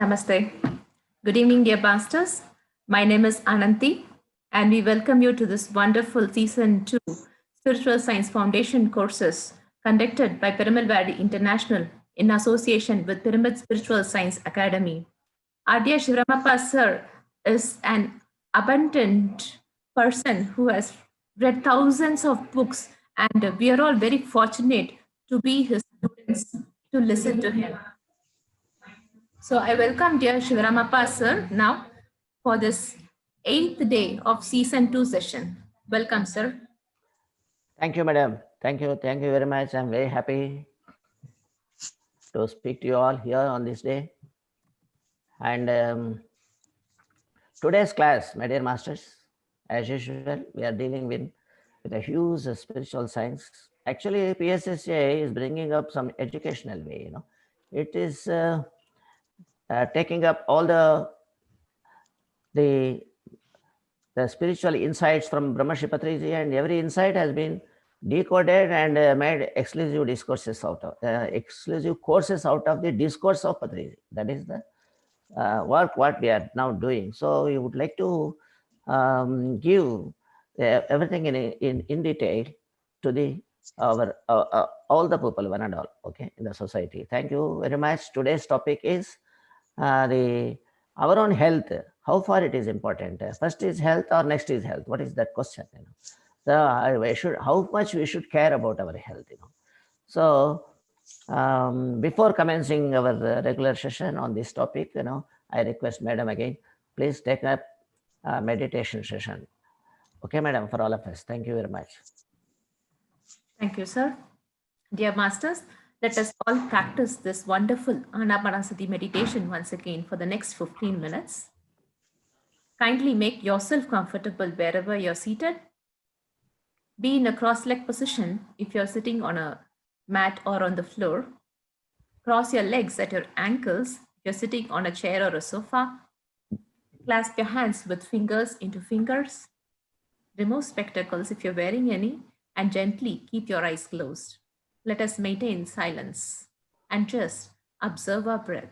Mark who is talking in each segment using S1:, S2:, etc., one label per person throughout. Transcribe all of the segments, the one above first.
S1: Namaste. Good evening, dear masters. My name is Ananti, and we welcome you to this wonderful Season 2 Spiritual Science Foundation courses conducted by Pyramid Valley International in association with Pyramid Spiritual Science Academy. Our dear Shivramappa sir is an abundant person who has read thousands of books, and we are all very fortunate to be his students to listen to him. So I welcome dear Shivaramappa sir now for this 8th day of season 2 session. Welcome, sir.
S2: Thank you, madam. Thank you very much. I'm very happy to speak to you all here on this day. And today's class, my dear masters, as usual, we are dealing with a huge spiritual science. Actually, PSSA is bringing up some educational way. It is taking up all the spiritual insights from Brahma Shipatriji, and every insight has been decoded and made exclusive discourses out of exclusive courses out of the discourse of Patriji. That is the work what we are now doing. So we would like to give everything in detail to the our all the people, one and all, okay, in the society. Thank you very much. Today's topic is the our own health. How far it is important? First is health or next is health? What is that question? So how much we should care about our health? So before commencing our regular session on this topic, I request Madam again, please take up meditation session. Okay, Madam, for all of us. Thank you very much.
S1: Thank you, sir. Dear masters, let us all practice this wonderful Anapanasati meditation once again for the next 15 minutes. Kindly make yourself comfortable wherever you're seated. Be in a cross-leg position if you're sitting on a mat or on the floor. Cross your legs at your ankles if you're sitting on a chair or a sofa. Clasp your hands with fingers into fingers. Remove spectacles if you're wearing any, and gently keep your eyes closed. Let us maintain silence and just observe our breath.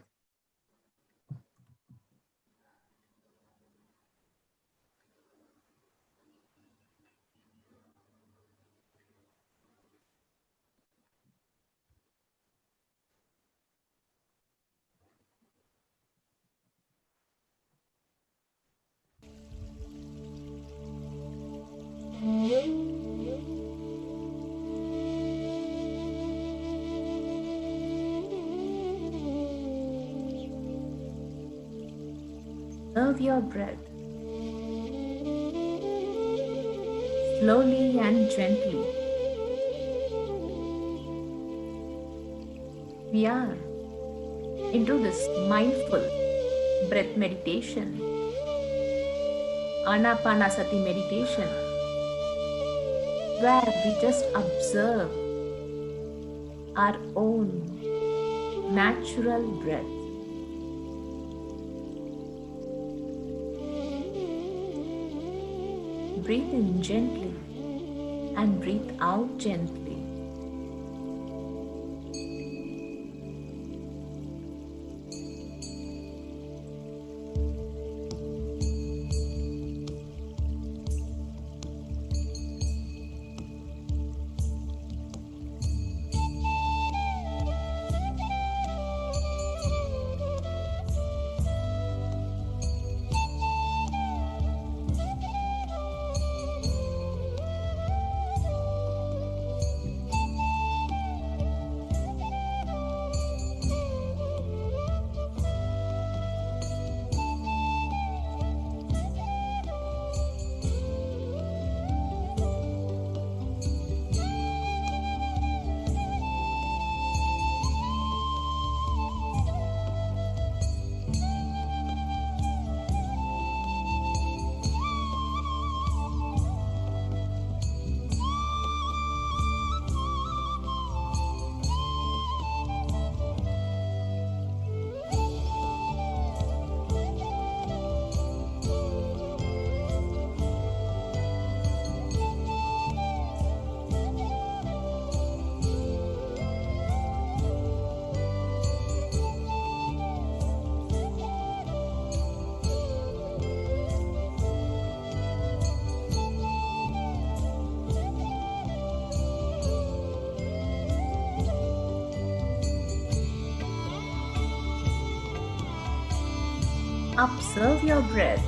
S1: Observe your breath. Slowly and gently. We are into this mindful breath meditation, Anapanasati meditation, where we just observe our own natural breath. Breathe in gently and breathe out gently. observe your breath.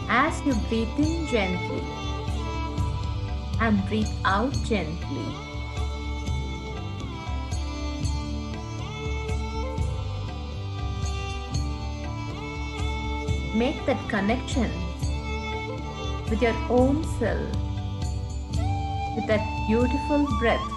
S1: As you breathe in gently and breathe out gently, make that connection with your own self, with that beautiful breath.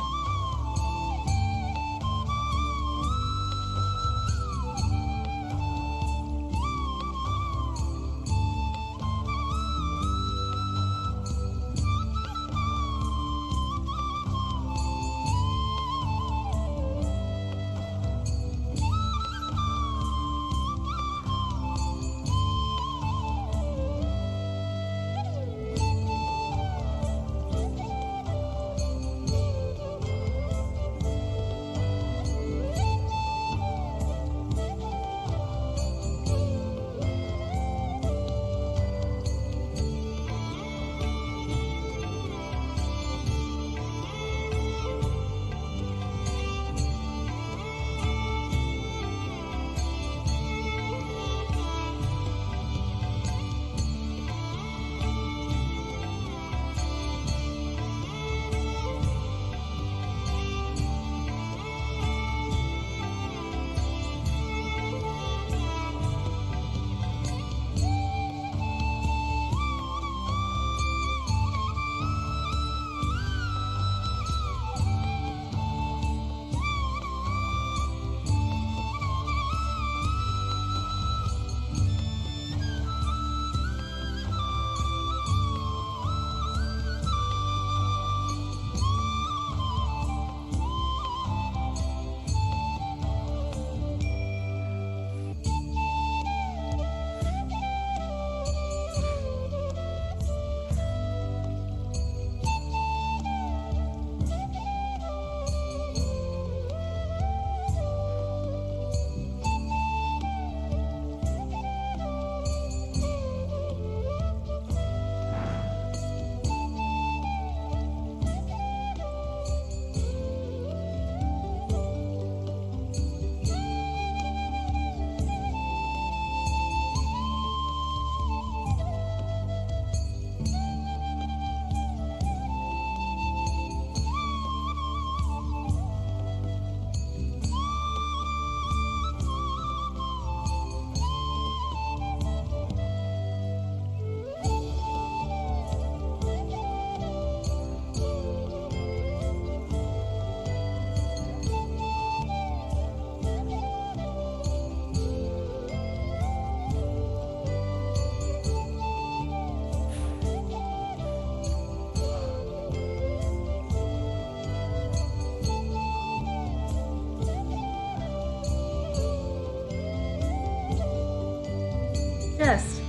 S1: Just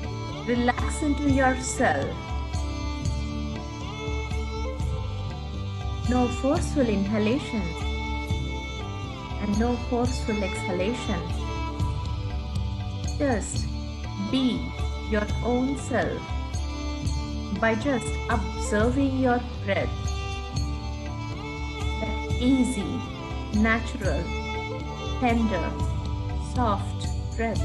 S1: relax into yourself. No forceful inhalation and no forceful exhalation. Just be your own self by just observing your breath. That easy, natural, tender, soft breath.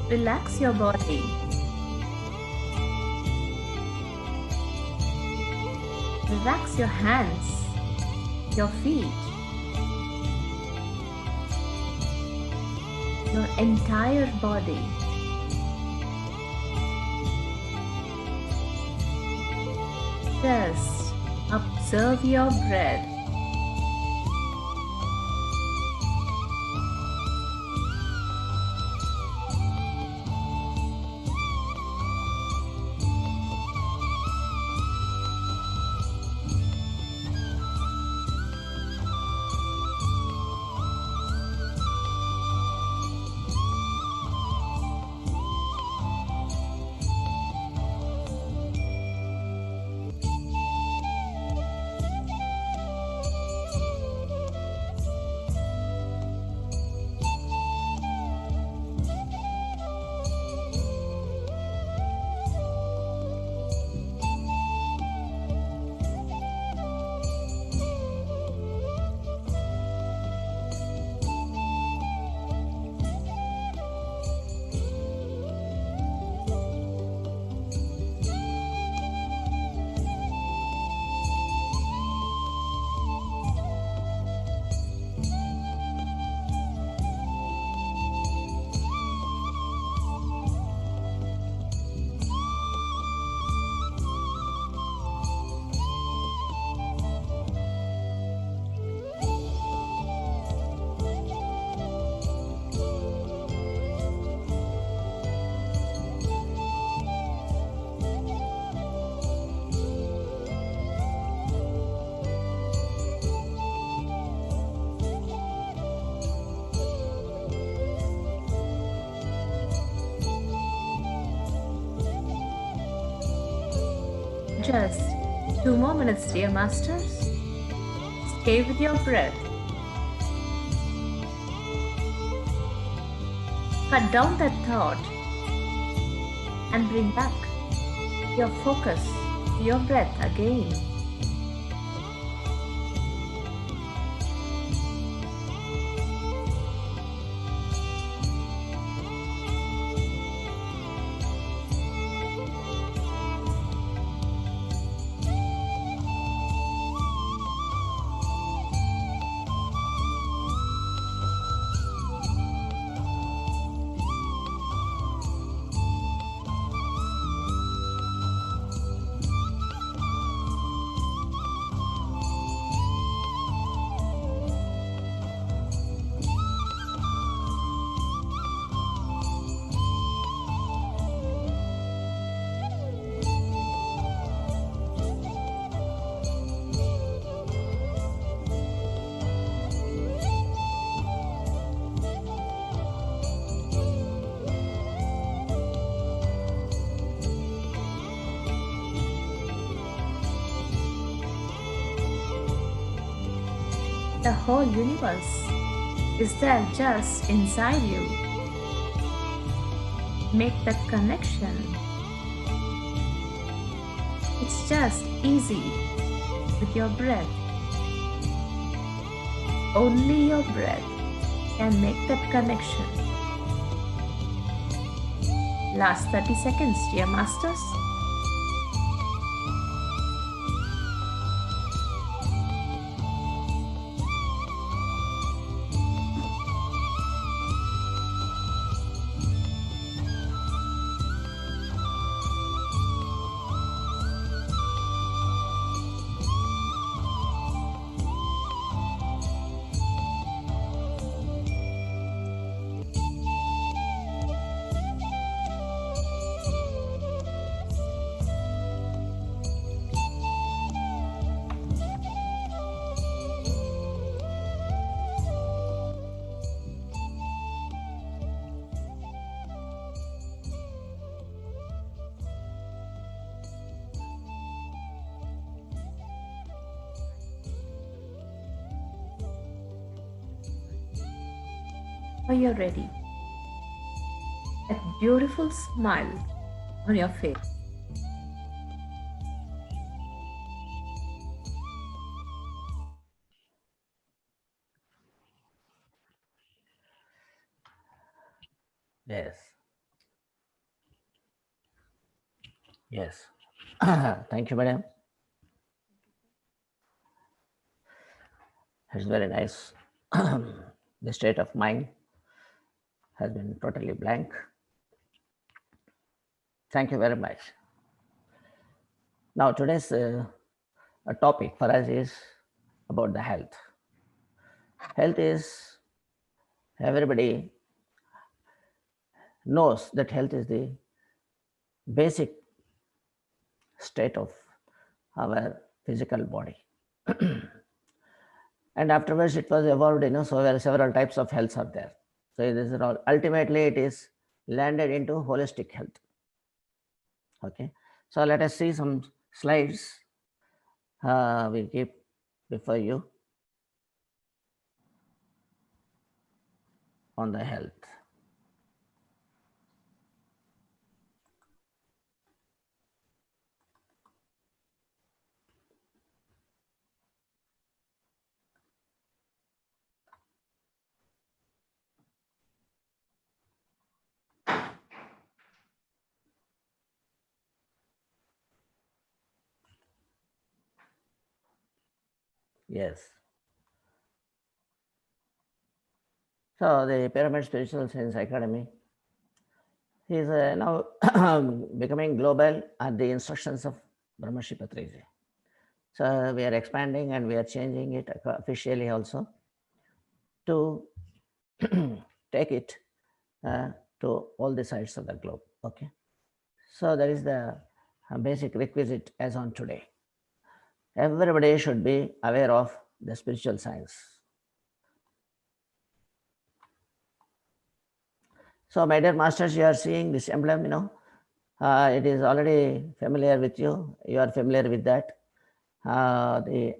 S1: Relax your body. Relax your hands, your feet, your entire body. Just observe your breath. Just 2 more minutes, dear masters. Stay with your breath. Cut down that thought and bring back your focus to your breath again. The whole universe is there just inside you. Make that connection. It's just easy with your breath. Only your breath can make that connection. Last 30 seconds, dear masters. Are you ready? That beautiful smile on your face.
S2: Yes. Yes. Thank you, madam. It's very nice. The state of mind has been totally blank. Thank you very much. Now, today's a topic for us is about the health. Health is, everybody knows that health is the basic state of our physical body. And afterwards it was evolved, so there are several types of healths are there. So this is all, ultimately it is landed into holistic health. Okay, so let us see some slides we keep before you on the health. Yes. So the Pyramid Spiritual Science Academy is now becoming global at the instructions of Brahmarshi Patriji. So we are expanding and we are changing it officially also to take it to all the sides of the globe. Okay. So that is the basic requisite as on today. Everybody should be aware of the spiritual science. So, my dear masters, you are seeing this emblem, It is already familiar with you. You are familiar with that. The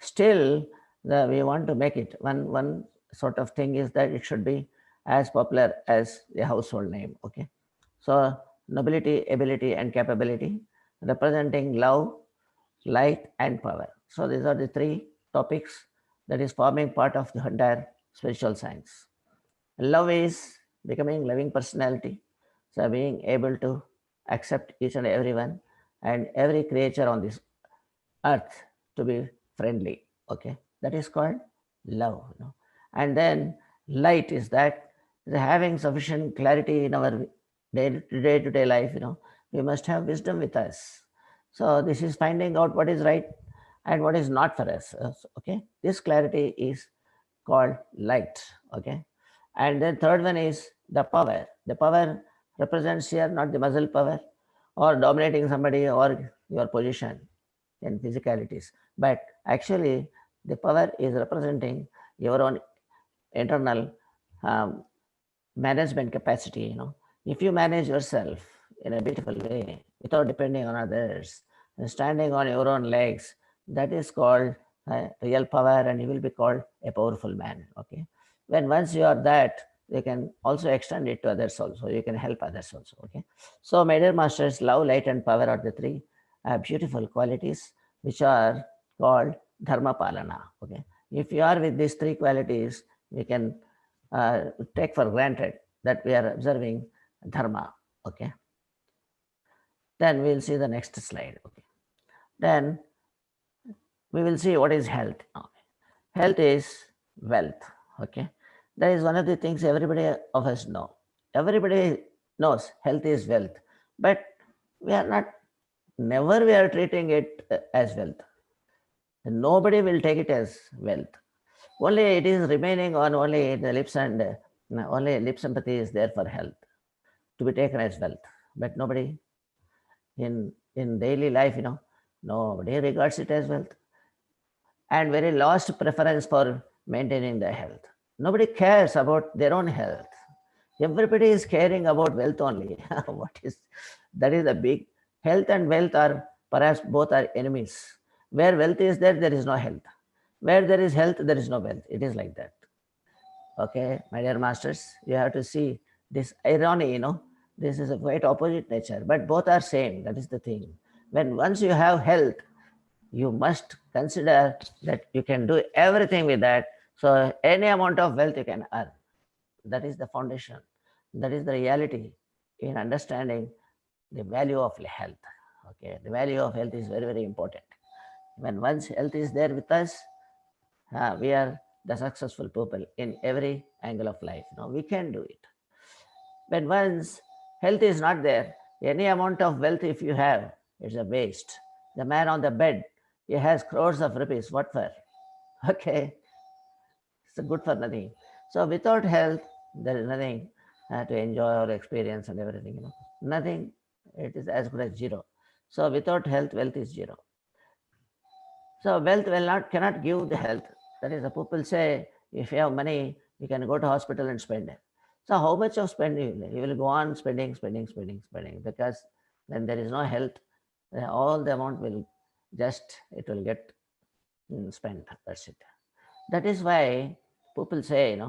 S2: still we want to make it one sort of thing is that it should be as popular as the household name. Okay, so nobility, ability, and capability, representing love, light, and power. So these are the three topics that is forming part of the entire spiritual science. Love is becoming loving personality. So being able to accept each and everyone and every creature on this earth to be friendly. Okay. That is called love. And then light is that having sufficient clarity in our day to day life. We must have wisdom with us. So this is finding out what is right and what is not for us. Okay. This clarity is called light. Okay. And then third one is the power. The power represents here not the muscle power or dominating somebody or your position in physicalities, but actually the power is representing your own internal um, management capacity. If you manage yourself in a beautiful way without depending on others and standing on your own legs, that is called real power, and you will be called a powerful man. Okay, when once you are that, you can also extend it to others also, you can help others also. Okay, so my dear masters, love, light, and power are the three beautiful qualities which are called dharma palana. Okay, if you are with these three qualities, we can take for granted that we are observing dharma. Okay, then we'll see the next slide. Okay, then we will see what is health. Okay. Health is wealth. Okay, that is one of the things everybody of us know. Everybody knows health is wealth, but we are not, never we are treating it as wealth. Nobody will take it as wealth. Only it is remaining on only the lips, and only lip sympathy is there for health to be taken as wealth. But nobody in daily life, nobody regards it as wealth, and very lost preference for maintaining the health. Nobody cares about their own health. Everybody is caring about wealth only. What is that? Is the big health and wealth are perhaps both are enemies. Where wealth is there, there is no health. Where there is health, there is no wealth. It is like that. Okay, my dear masters, you have to see this irony. This is a quite opposite nature, but both are same. That is the thing. When once you have health, you must consider that you can do everything with that. So any amount of wealth you can earn. That is the foundation. That is the reality in understanding the value of health. Okay, the value of health is very, very important. When once health is there with us, we are the successful people in every angle of life. We can do it. When once health is not there, any amount of wealth if you have, it's a waste. The man on the bed, he has crores of rupees. What for? Okay, it's good for nothing. So without health, there is nothing to enjoy or experience and everything. Nothing. It is as good as zero. So without health, wealth is zero. So wealth will not cannot give the health. That is, the people say, if you have money, you can go to hospital and spend it. So how much of spending? You will go on spending, because when there is no health, all the amount will it will get spent. That's it. That is why people say,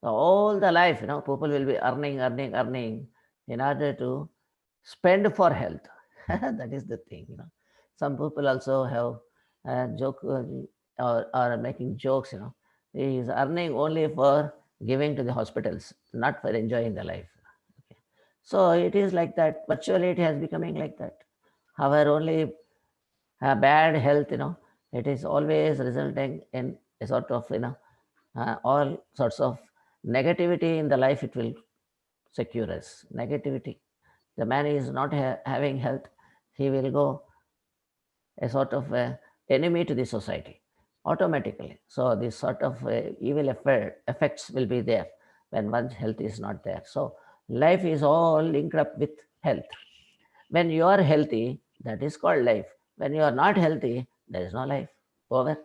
S2: all the life, people will be earning in order to spend for health. That is the thing. Some people also have joke or making jokes. He is earning only for giving to the hospitals, not for enjoying the life. Okay. So it is like that. Virtually, it has becoming like that. Our only bad health, it is always resulting in a sort of, all sorts of negativity in the life. It will secure us. Negativity. The man is not having health. He will go a sort of enemy to the society automatically. So this sort of evil effects will be there when one's health is not there. So life is all linked up with health. When you are healthy, that is called life. When you are not healthy, there is no life. Over.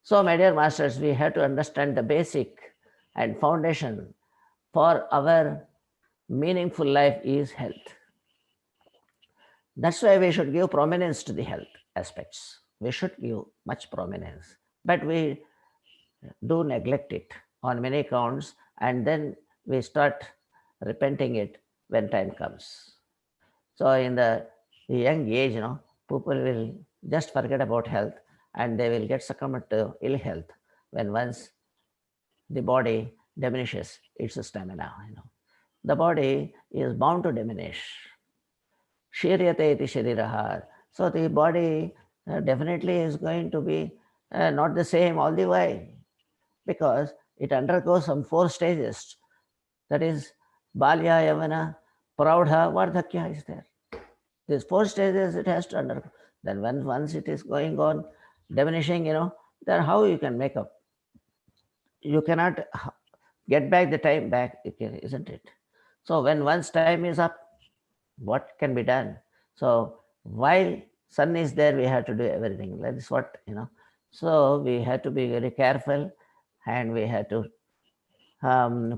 S2: So, my dear masters, we have to understand the basic and foundation for our meaningful life is health. That's why we should give prominence to the health aspects. We should give much prominence, but we do neglect it on many counts, and then we start repenting it when time comes. So in the young age, people will just forget about health and they will get succumbed to ill health when once the body diminishes its stamina. The body is bound to diminish. Shiryate iti shariraha. So the body definitely is going to be not the same all the way because it undergoes some four stages. That is, Balya, Yavana, Praudha, Vardhakya is there. These four stages it has to undergo. Then when once it is going on diminishing, then how you can make up? You cannot get back the time back, isn't it? So when one's time is up, what can be done? So while sun is there, we have to do everything. That is what. So we have to be very careful, and we have to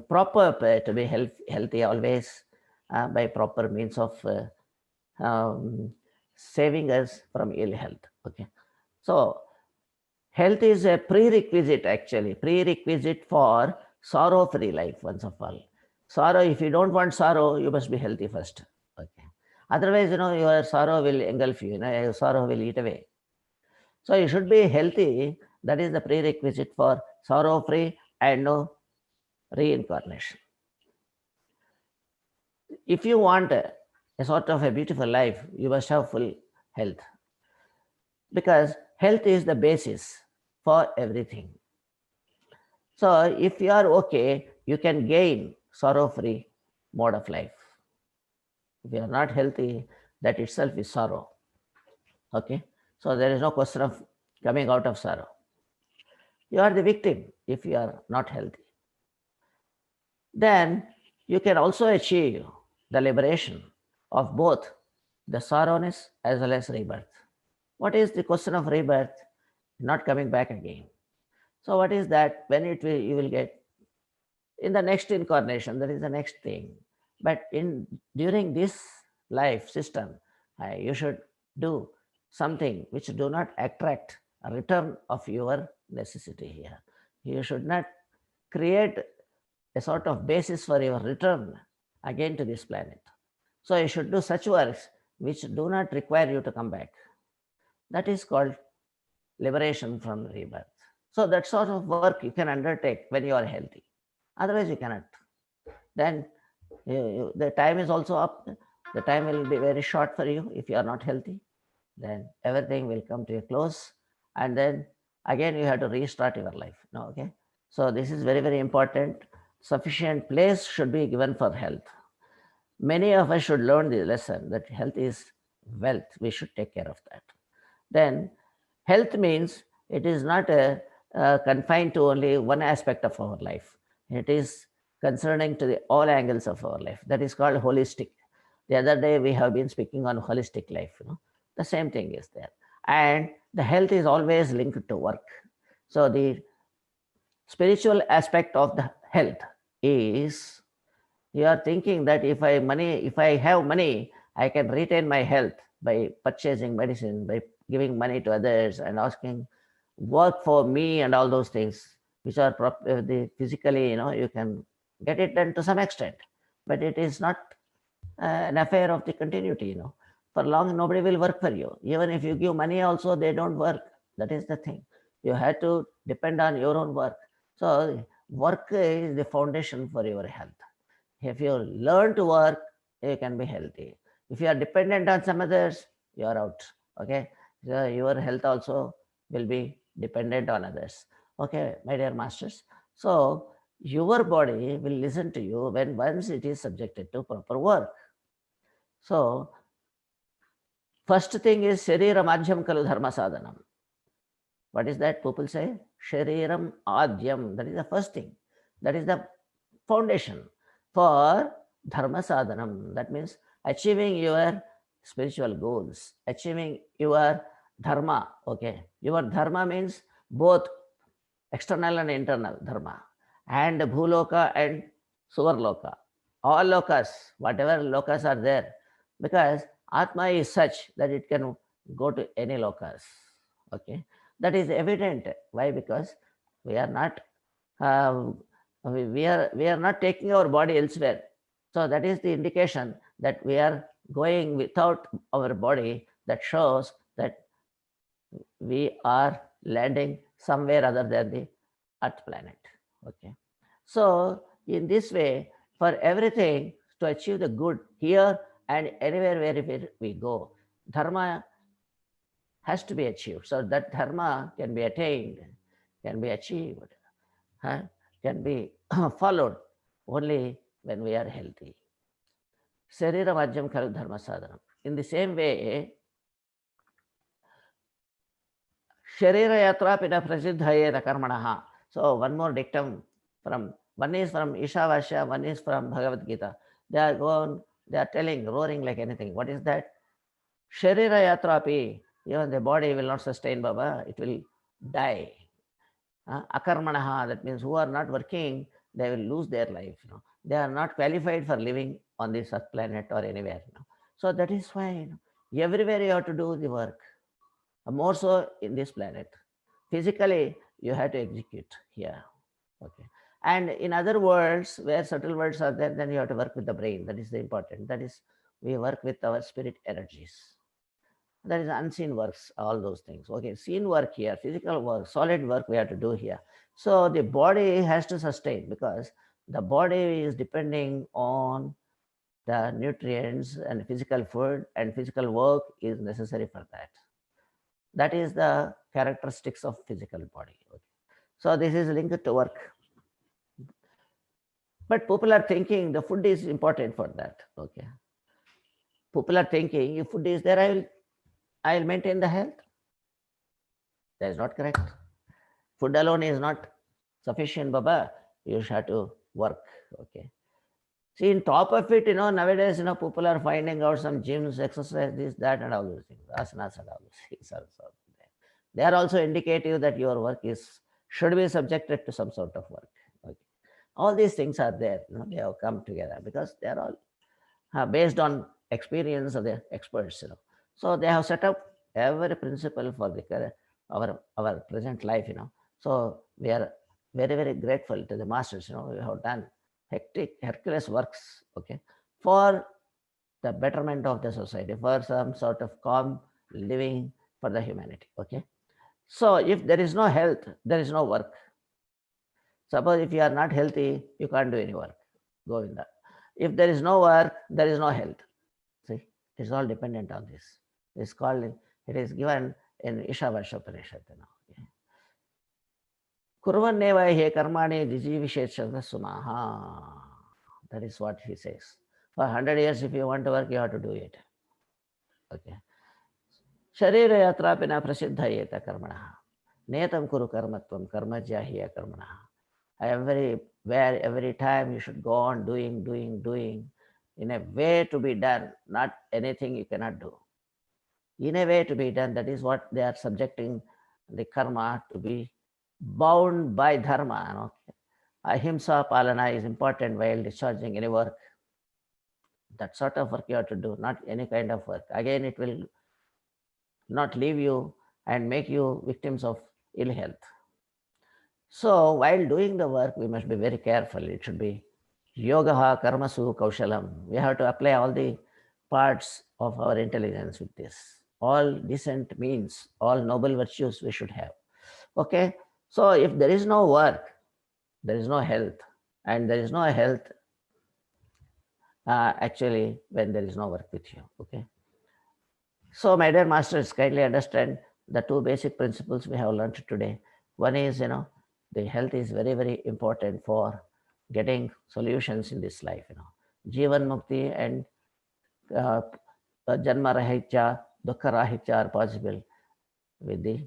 S2: proper to be healthy always by proper means of saving us from ill health. Okay, so health is a prerequisite, actually, prerequisite for sorrow-free life once of all. Sorrow, if you don't want sorrow, you must be healthy first. Okay. Otherwise, your sorrow will engulf you, your sorrow will eat away. So you should be healthy. That is the prerequisite for sorrow-free and no reincarnation. If you want a sort of a beautiful life, you must have full health because health is the basis for everything. So if you are okay, you can gain sorrow-free mode of life. If you are not healthy, that itself is sorrow. Okay? So there is no question of coming out of sorrow. You are the victim if you are not healthy. Then you can also achieve the liberation of both the sorrowness as well as rebirth. What is the question of rebirth? Not coming back again. So what is that? When you will get in the next incarnation, that is the next thing. But in during this life system, you should do something which do not attract a return of your necessity here. You should not create a sort of basis for your return again to this planet. So you should do such works which do not require you to come back. That is called liberation from rebirth. So that sort of work you can undertake when you are healthy. Otherwise, you cannot. Then the time is also up. The time will be very short for you if you are not healthy. Then everything will come to a close, and then again you have to restart your life. No, okay. So this is very, very important. Sufficient place should be given for health. Many of us should learn the lesson that health is wealth. We should take care of that. Then health means it is not confined to only one aspect of our life. It is concerning to all angles of our life. That is called holistic. The other day we have been speaking on holistic life. The same thing is there. And the health is always linked to work. So the spiritual aspect of the health is you are thinking that if I have money, I can retain my health by purchasing medicine, by giving money to others and asking work for me and all those things, which are the physically, you can get it done to some extent, but it is not an affair of the continuity. For long, nobody will work for you. Even if you give money, also they don't work. That is the thing. You have to depend on your own work. So work is the foundation for your health. If you learn to work, you can be healthy. If you are dependent on some others, you are out. Okay, so your health also will be dependent on others. Okay, my dear masters. So your body will listen to you when once it is subjected to proper work. So first thing is Shariram Adhyam Kalu Dharma Sadhanam. What is that? People say Shariram Adhyam. That is the first thing. That is the foundation for Dharma Sadhanam. That means achieving your spiritual goals, achieving your Dharma. Okay. Your Dharma means both external and internal Dharma, and Bhuloka and Suvarloka. All lokas, whatever lokas are there, because Atma is such that it can go to any locus. Okay, that is evident. Why? Because we are not uh, we are not taking our body elsewhere. So that is the indication that we are going without our body. That shows that we are landing somewhere other than the Earth planet. Okay, so in this way, for everything to achieve the good here and anywhere where we go, dharma has to be achieved. So that dharma can be attained, can be achieved, huh, can be followed only when we are healthy. Sarira Vajjam Khalu Dharma Sadhanam. In the same way, Sharira Yatra Pina Prasiddhayeta Karmanaha. So one more dictum from one is from Ishavasya, one is from Bhagavad Gita. They are telling, roaring like anything. What is that? Sharira Yatrapi, even the body will not sustain, Baba, it will die. Akarmanaha, that means who are not working, they will lose their life. They are not qualified for living on this earth planet or anywhere. So that is why everywhere you have to do the work. More so in this planet. Physically, you have to execute here. Okay. And in other worlds, where subtle worlds are there, then you have to work with the brain. That is the important. That is, we work with our spirit energies. That is unseen works, all those things. Okay, seen work here, physical work, solid work we have to do here. So the body has to sustain because the body is depending on the nutrients and physical food, and physical work is necessary for that. That is the characteristics of physical body. Okay. So this is linked to work. But people are thinking the food is important for that. Okay. People are thinking if food is there, I will maintain the health. That is not correct. Food alone is not sufficient, Baba. You have to work. Okay. See, in top of it, nowadays, people are finding out some gyms, exercise, this, that, and all those things. Asanas and all those things are also there. They are also indicative that your work should be subjected to some sort of work. Okay. All these things are there. They have come together because they are all based on experience of the experts. So they have set up every principle for our present life. So we are very, very grateful to the masters. We have done hectic Hercules works, okay, for the betterment of the society, for some sort of calm living for the humanity. Okay. So if there is no health, there is no work. Suppose if you are not healthy, you can't do any work. Govinda. If there is no work, there is no health. See, it's all dependent on this. It's called, it is given in Ishavasya Upanishad. Kurvanneva he karmani dijivishet sumaha. That is what he says. For 100 years, if you want to work, you have to do it. Okay. Sharira yatrapina prasiddha yeta karmana. Netam kuru karmatvam karmajya karmana. Every time you should go on doing in a way to be done, not anything you cannot do. In a way to be done, that is what they are subjecting the karma to be bound by dharma. Ahimsa palana is important while discharging any work. That sort of work you have to do, not any kind of work. Again, it will not leave you and make you victims of ill health. So while doing the work, we must be very careful. It should be yogaha karmasu kaushalam. We have to apply all the parts of our intelligence with this. All decent means, all noble virtues we should have. Okay. So if there is no work, there is no health. And there is no health actually when there is no work with you. Okay. So my dear masters, kindly understand the two basic principles we have learned today. One is, the health is very, very important for getting solutions in this life. Jivan Mukti and uh, Janma Rahitya, Dukkha Rahitya are possible with the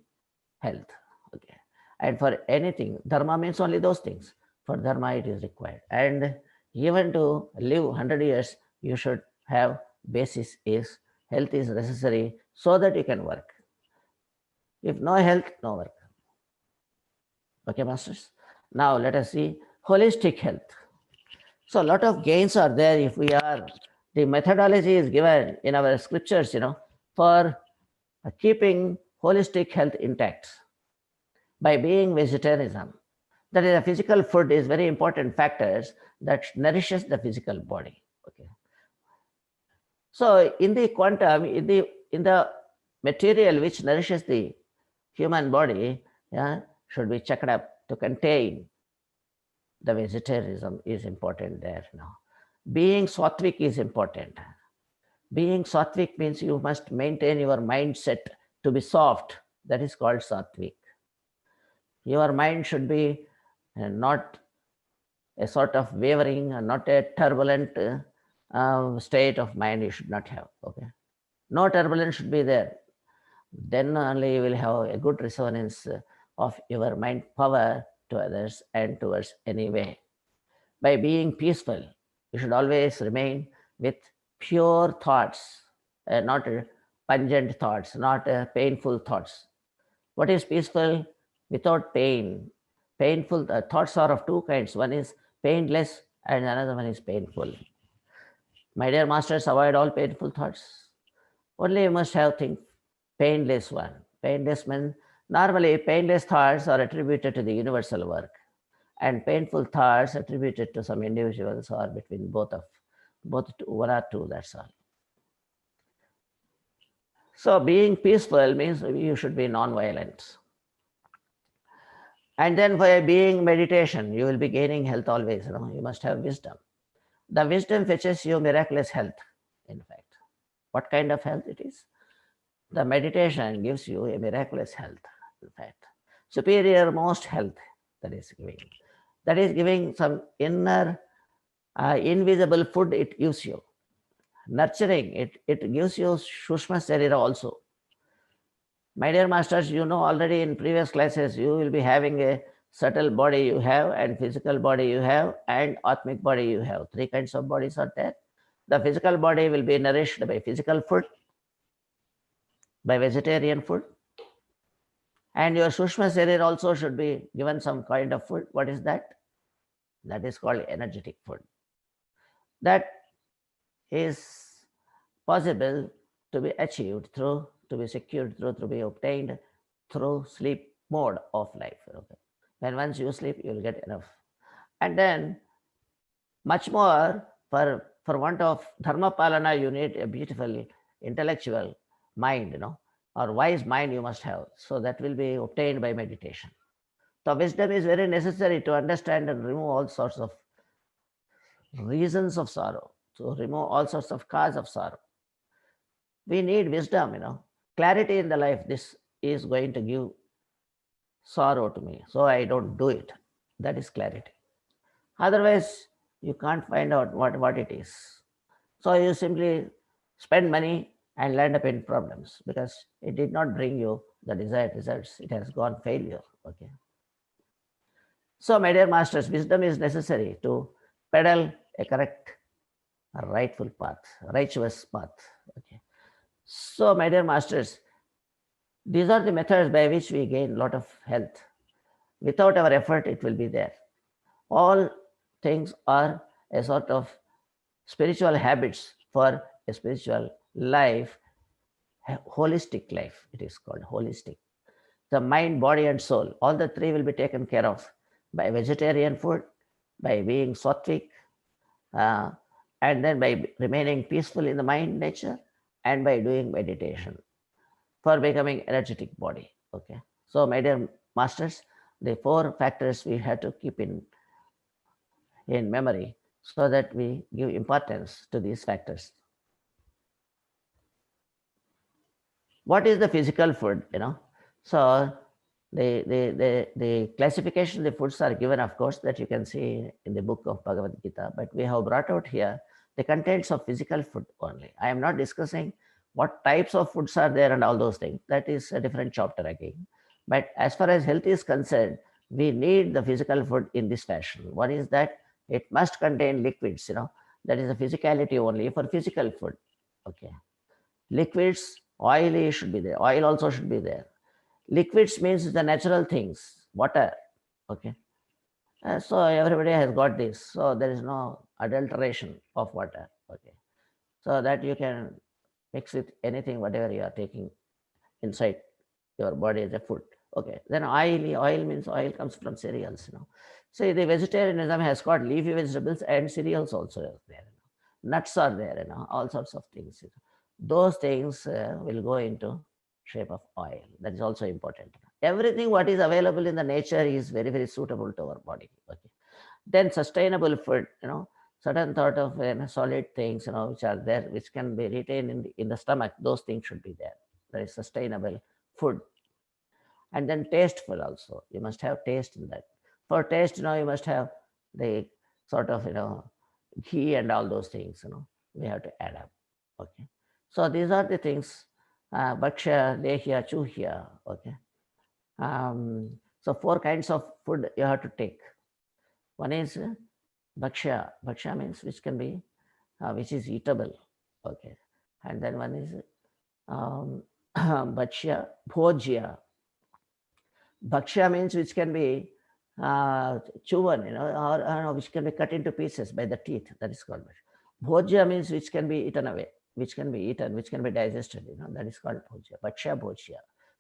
S2: health. Okay. And for anything, dharma means only those things. For dharma, it is required. And even to live 100 years, you should have basis is health is necessary so that you can work. If no health, no work. Okay, masters. Now let us see holistic health. So a lot of gains are there if we are The methodology is given in our scriptures, for keeping holistic health intact by being vegetarianism. That is, the physical food is very important factors that nourishes the physical body. Okay. So in the quantum, in the material which nourishes the human body, yeah, should be checked up to contain the vegetarianism is important there now. Being sattvic is important. Being sattvic means you must maintain your mindset to be soft. That is called sattvic. Your mind should be not a sort of wavering, not a turbulent state of mind you should not have. Okay. No turbulence should be there. Then only you will have a good resonance of your mind power to others and towards any way. By being peaceful, you should always remain with pure thoughts, not pungent thoughts, not painful thoughts. What is peaceful? Without pain. Painful thoughts are of two kinds. One is painless and another one is painful. My dear masters, avoid all painful thoughts. Only you must have think painless one. Painless means normally painless thoughts are attributed to the universal work, and painful thoughts attributed to some individuals or between both two, one or two. That's all. So being peaceful means you should be non-violent. And then by being meditation, you will be gaining health always. You must have wisdom. The wisdom fetches you miraculous health, in fact. What kind of health it is? The meditation gives you a miraculous health, in fact. Superior most health that is giving. That is giving some inner invisible food it gives you. Nurturing, it gives you Shushma Sarira also. My dear masters, you know already in previous classes, you will be having a subtle body you have and physical body you have and atmic body you have. Three kinds of bodies are there. The physical body will be nourished by physical food, by vegetarian food. And your Sushma Sharir also should be given some kind of food. What is that? That is called energetic food. That is possible to be achieved through, to be secured through, to be obtained through sleep mode of life. Okay. When once you sleep, you will get enough. And then much more for want of dharma palana, you need a beautiful intellectual mind, or wise mind you must have. So that will be obtained by meditation. So wisdom is very necessary to understand and remove all sorts of reasons of sorrow, to remove all sorts of cause of sorrow. We need wisdom, clarity in the life. This is going to give sorrow to me, so I don't do it. That is clarity. Otherwise, you can't find out what it is. So you simply spend money and land up in problems because it did not bring you the desired results. It has gone failure. Okay. So, my dear masters, wisdom is necessary to pedal a correct, a rightful path, righteous path. Okay. So, my dear masters, these are the methods by which we gain a lot of health. Without our effort, it will be there. All things are a sort of spiritual habits for a spiritual life, holistic life. It is called holistic. The mind, body, and soul, all the three will be taken care of by vegetarian food, by being sattvic, uh, and then by remaining peaceful in the mind nature, and by doing meditation for becoming energetic body. Okay. So, my dear masters, the four factors we have to keep in memory so that we give importance to these factors. What is the physical food? So the classification of the foods are given, of course, that you can see in the book of Bhagavad Gita, but we have brought out here the contents of physical food only. I am not discussing what types of foods are there and all those things. That is a different chapter again. But as far as health is concerned, we need the physical food in this fashion. One is that it must contain liquids, that is a physicality only for physical food. Okay. Liquids, oily should be there. Oil also should be there. Liquids means the natural things, water. Okay. So everybody has got this. So there is no adulteration of water. Okay. so that you can mix with anything, whatever you are taking inside your body as a food. Okay. Then oil means oil comes from cereals. So the vegetarianism has got leafy vegetables and cereals also are there. Nuts are there. All sorts of things. Those things will go into shape of oil. That is also important. Everything what is available in the nature is very very suitable to our body. Okay. Then sustainable food. Certain sort of solid things. Which are there, which can be retained in the stomach. Those things should be there. That is sustainable food. And then tasteful also, you must have taste in that. For taste, you must have the sort of ghee and all those things. We have to add up. Okay, so these are the things. Bhaksha, lehya, chuhya. Okay. So four kinds of food you have to take. One is bhaksha means which can be which is eatable. Okay. And then one is bhakshya, bhojya. Bhaksha means which can be chewn, or which can be cut into pieces by the teeth. That is called bhaksha. Bhojya means which can be eaten away, which can be eaten, which can be digested. That is called bhojya. Bhaksha, bhojya.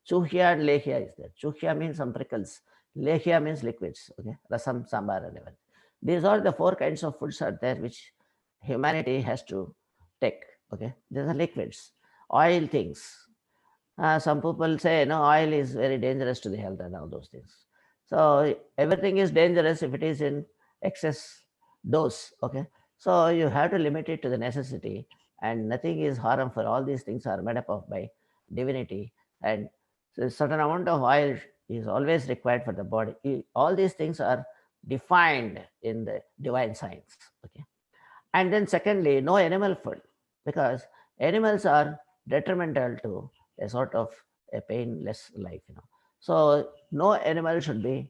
S2: Chuhya and lehya is there. Chuhya means some prickles. Lehya means liquids. Okay, rasam, sambar, and everything. These are the four kinds of foods are there which humanity has to take. Okay, these are liquids, oil things. Some people say no, oil is very dangerous to the health and all those things. So everything is dangerous if it is in excess dose. Okay, so you have to limit it to the necessity, and nothing is harmful. All these things are made up of by divinity, and so a certain amount of oil is always required for the body. All these things are defined in the divine science. Okay, and then secondly, no animal food, because animals are detrimental to a sort of a painless life. So no animal should be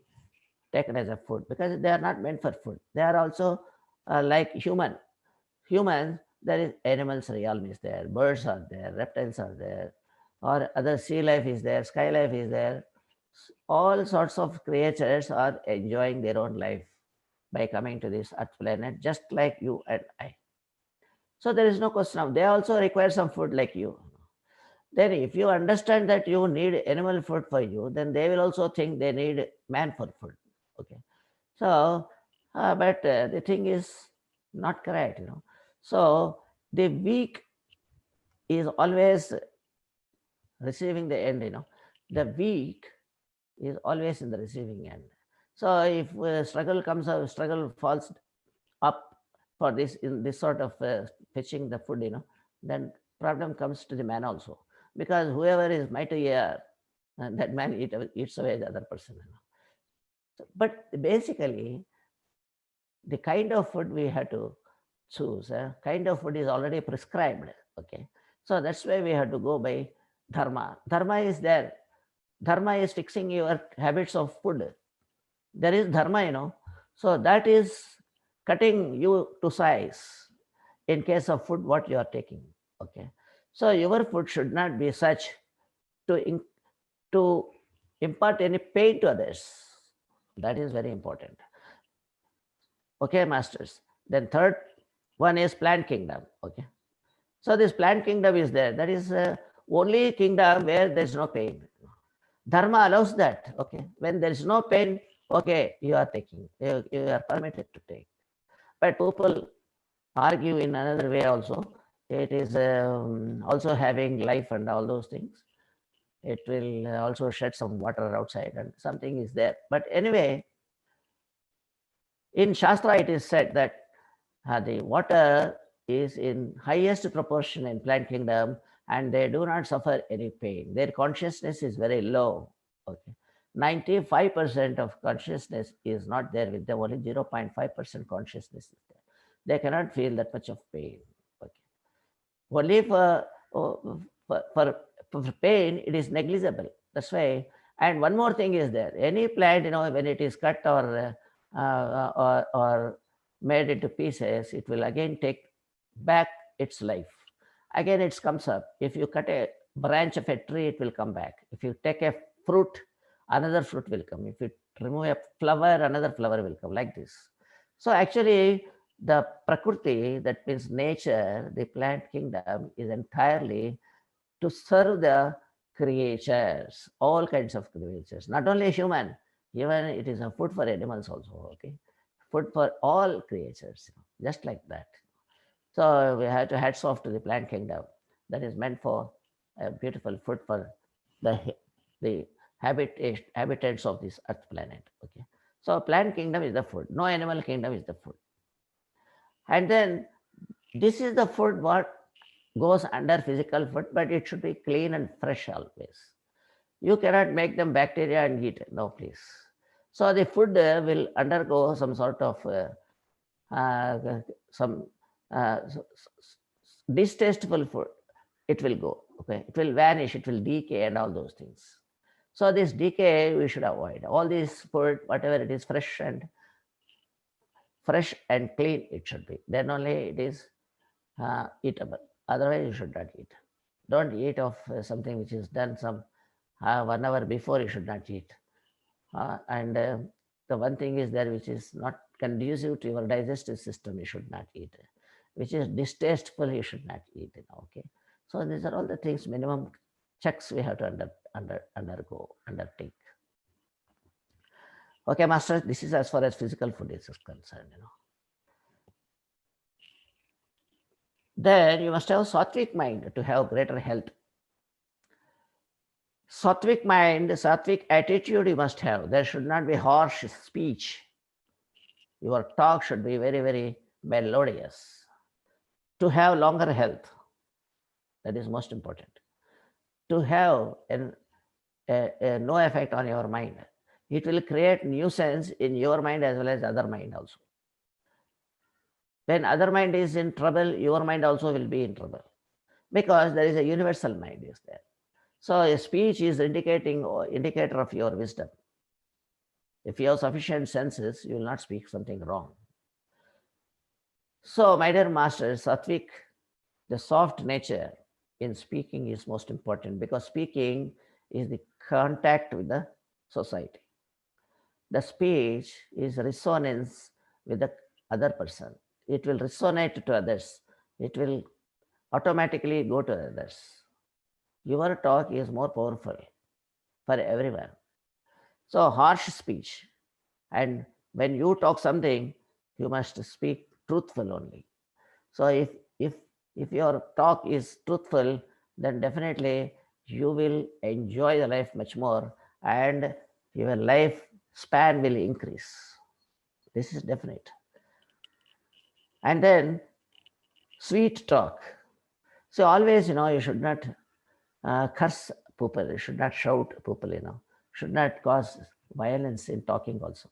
S2: taken as a food because they are not meant for food. They are also like humans. There is animals realm is there, birds are there, reptiles are there, or other sea life is there, sky life is there. All sorts of creatures are enjoying their own life by coming to this earth planet, just like you and I. So there is no question of they also require some food like you. Then if you understand that you need animal food for you, then they will also think they need man for food. Okay. So, but the thing is not correct. So the weak is always receiving the end. The weak is always in the receiving end. So if struggle comes up, struggle falls up for this in this sort of fetching the food, then problem comes to the man also, because whoever is mightier, that man eats away the other person. But basically, the kind of food we have to choose, kind of food is already prescribed. Okay, so that's why we have to go by dharma. Dharma is there. Dharma is fixing your habits of food. There is dharma. So that is cutting you to size in case of food what you are taking. Okay, so your food should not be such to to impart any pain to others. That is very important. Okay, masters. Then third one is plant kingdom. Okay, so this plant kingdom is there. That is only kingdom where there is no pain. Dharma allows that. Okay, when there is no pain, okay, you are taking, you are permitted to take. But people argue in another way also. It is also having life and all those things. It will also shed some water outside and something is there. But anyway, in Shastra it is said that the water is in highest proportion in plant kingdom and they do not suffer any pain. Their consciousness is very low. Okay. 95% of consciousness is not there with them, only 0.5% consciousness is there. They cannot feel that much of pain. Okay. Only oh, for pain, it is negligible. That's why. And one more thing is there. Any plant, when it is cut or made into pieces, it will again take back its life. Again, it comes up. If you cut a branch of a tree, it will come back. If you take a fruit, another fruit will come. If you remove a flower, another flower will come, like this. So actually, The Prakriti, that means nature, the plant kingdom, is entirely to serve the creatures, all kinds of creatures, not only human, even it is a food for animals also, okay? Food for all creatures, just like that. So we have to hats off to the plant kingdom that is meant for a beautiful food for the the habitants of this earth planet. Okay, so plant kingdom is the food. No animal kingdom is the food. And then this is the food what goes under physical food, but it should be clean and fresh always. You cannot make them bacteria and eat. No, please. So the food will undergo some sort of some distasteful food. It will go. Okay, it will vanish. It will decay and all those things. So this decay we should avoid. All this food, whatever it is, fresh and clean, it should be. Then only it is eatable. Otherwise, you should not eat. Don't eat of something which is done some 1 hour before. You should not eat. And the one thing is there which is not conducive to your digestive system. You should not eat. Which is distasteful. You should not eat. Okay. So these are all the things. Minimum checks we have to undertake. Okay, master. This is as far as physical food is concerned. Then you must have sattvic mind to have greater health. Sattvic mind, sattvic attitude you must have. There should not be harsh speech. Your talk should be very, very melodious. To have longer health, that is most important. To have no effect on your mind. It will create nuisance in your mind as well as other mind also. When other mind is in trouble, your mind also will be in trouble. Because there is a universal mind is there. So a speech is indicator of your wisdom. If you have sufficient senses, you will not speak something wrong. So, my dear master, sattvic, the soft nature in speaking is most important because speaking is the contact with the society. The speech is resonance with the other person. It will resonate to others. It will automatically go to others. Your talk is more powerful for everyone. So, harsh speech, and when you talk something, you must speak truthful only. So, if if your talk is truthful, then definitely you will enjoy the life much more, and your life span will increase. This is definite. And then sweet talk. So always, you should not curse people. You should not shout people. Should not cause violence in talking also.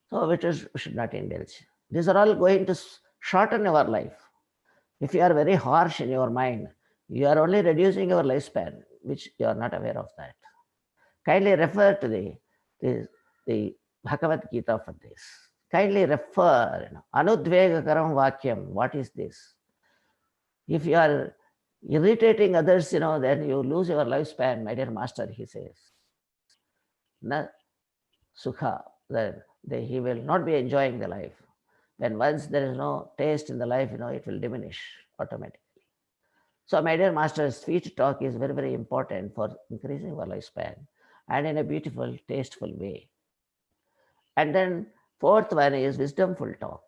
S2: So which is should not indulge. These are all going to shorten your life. If you are very harsh in your mind, you are only reducing your lifespan, which you are not aware of that. Kindly refer to the Bhagavad Gita for this. Kindly refer, Anudvegakaram Vakyam. What is this? If you are irritating others, then you lose your lifespan, my dear master, he says. Na sukha, then he will not be enjoying the life. When once there is no taste in the life, it will diminish automatically. So, my dear master, sweet talk is very, very important for increasing our lifespan and in a beautiful, tasteful way. And then, fourth one is wisdomful talk.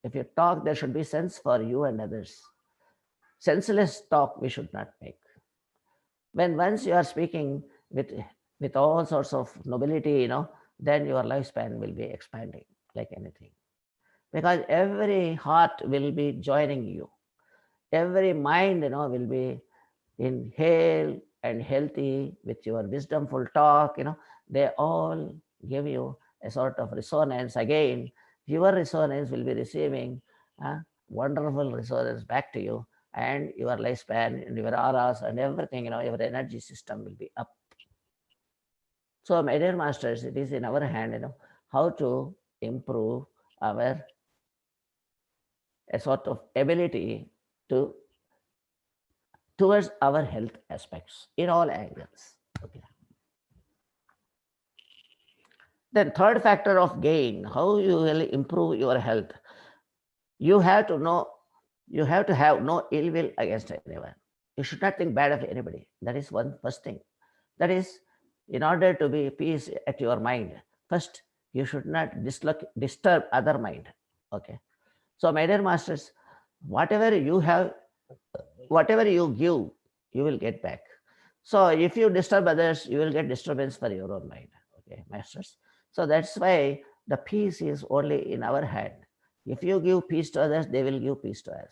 S2: If you talk, there should be sense for you and others. Senseless talk we should not make. When once you are speaking with all sorts of nobility, then your lifespan will be expanding like anything. Because every heart will be joining you. Every mind, will be in hale and healthy with your wisdomful talk. They all give you a sort of resonance. Again, your resonance will be receiving wonderful resonance back to you, and your lifespan and your auras and everything, your energy system will be up. So, my dear masters, it is in our hand, how to improve our a sort of ability to towards our health aspects in all angles. Okay. Then third factor of gain, how you will improve your health. You have to know, you have to have no ill will against anyone. You should not think bad of anybody. That is one first thing. That is, in order to be peace at your mind, first you should not disturb other mind. Okay. So, my dear masters, whatever you have, whatever you give, you will get back. So, if you disturb others, you will get disturbance for your own mind. Okay, masters. So, that's why the peace is only in our hand. If you give peace to others, they will give peace to us.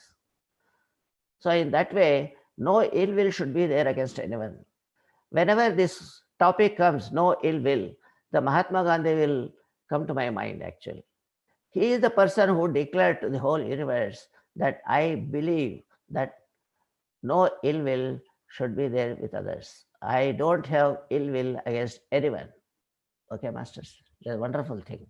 S2: So, in that way, no ill will should be there against anyone. Whenever this topic comes, no ill will, the Mahatma Gandhi will come to my mind actually. He is the person who declared to the whole universe that I believe that no ill will should be there with others. I don't have ill will against anyone. Okay, masters. That's a wonderful thing.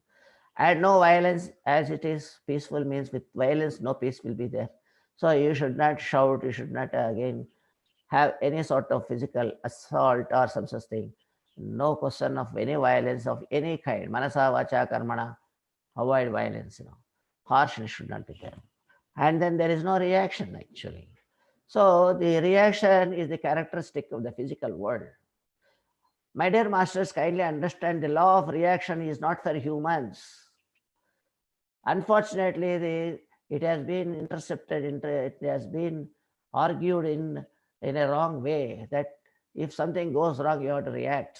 S2: And no violence as it is peaceful means with violence, no peace will be there. So you should not shout, you should not again have any sort of physical assault or some such thing. No question of any violence of any kind. Manasa, vacha, karmana, avoid violence, Harshness should not be there. And then there is no reaction actually. So the reaction is the characteristic of the physical world. My dear masters, kindly understand the law of reaction is not for humans. Unfortunately, it has been intercepted, it has been argued in a wrong way that if something goes wrong, you have to react.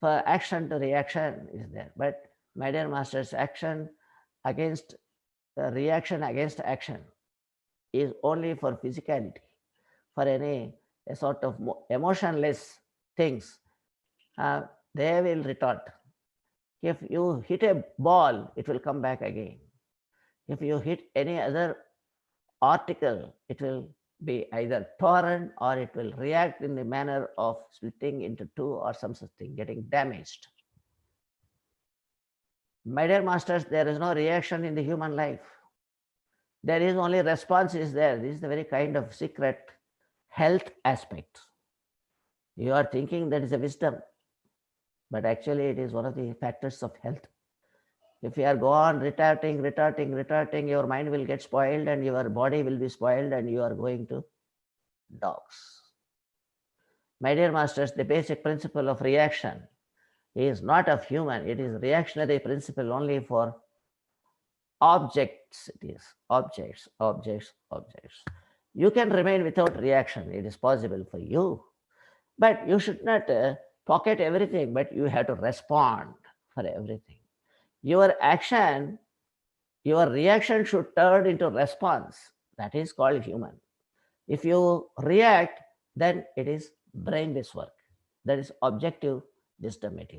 S2: For action to reaction is there. But my dear masters, action against reaction against action is only for physicality, for any a sort of emotionless things. Uh, they will retort. If you hit a ball, it will come back again. If you hit any other article, it will be either torn or it will react in the manner of splitting into two or some such thing, getting damaged. My dear masters, there is no reaction in the human life. There is only response is there. This is the very kind of secret health aspect. You are thinking that is a wisdom, but actually it is one of the factors of health. If you are go on retorting, your mind will get spoiled and your body will be spoiled and you are going to dogs. My dear masters, the basic principle of reaction is not of human, it is reactionary principle only for objects. It is objects. You can remain without reaction, it is possible for you, but you should not pocket everything, but you have to respond for everything. Your action, your reaction should turn into response. That is called human. If you react, then it is brainless work. That is objective wisdom. It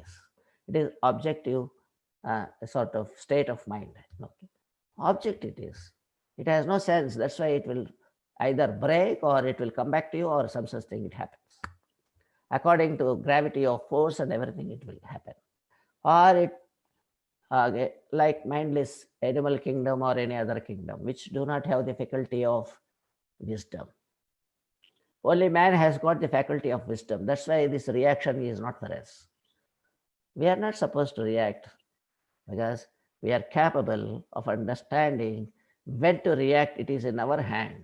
S2: is objective sort of state of mind. Okay. Object it is. It has no sense. That's why it will either break or it will come back to you or some such thing it happens. According to gravity of force and everything, it will happen. Or it like mindless animal kingdom or any other kingdom, which do not have the faculty of wisdom. Only man has got the faculty of wisdom. That's why this reaction is not for us. We are not supposed to react because we are capable of understanding when to react. It is in our hand.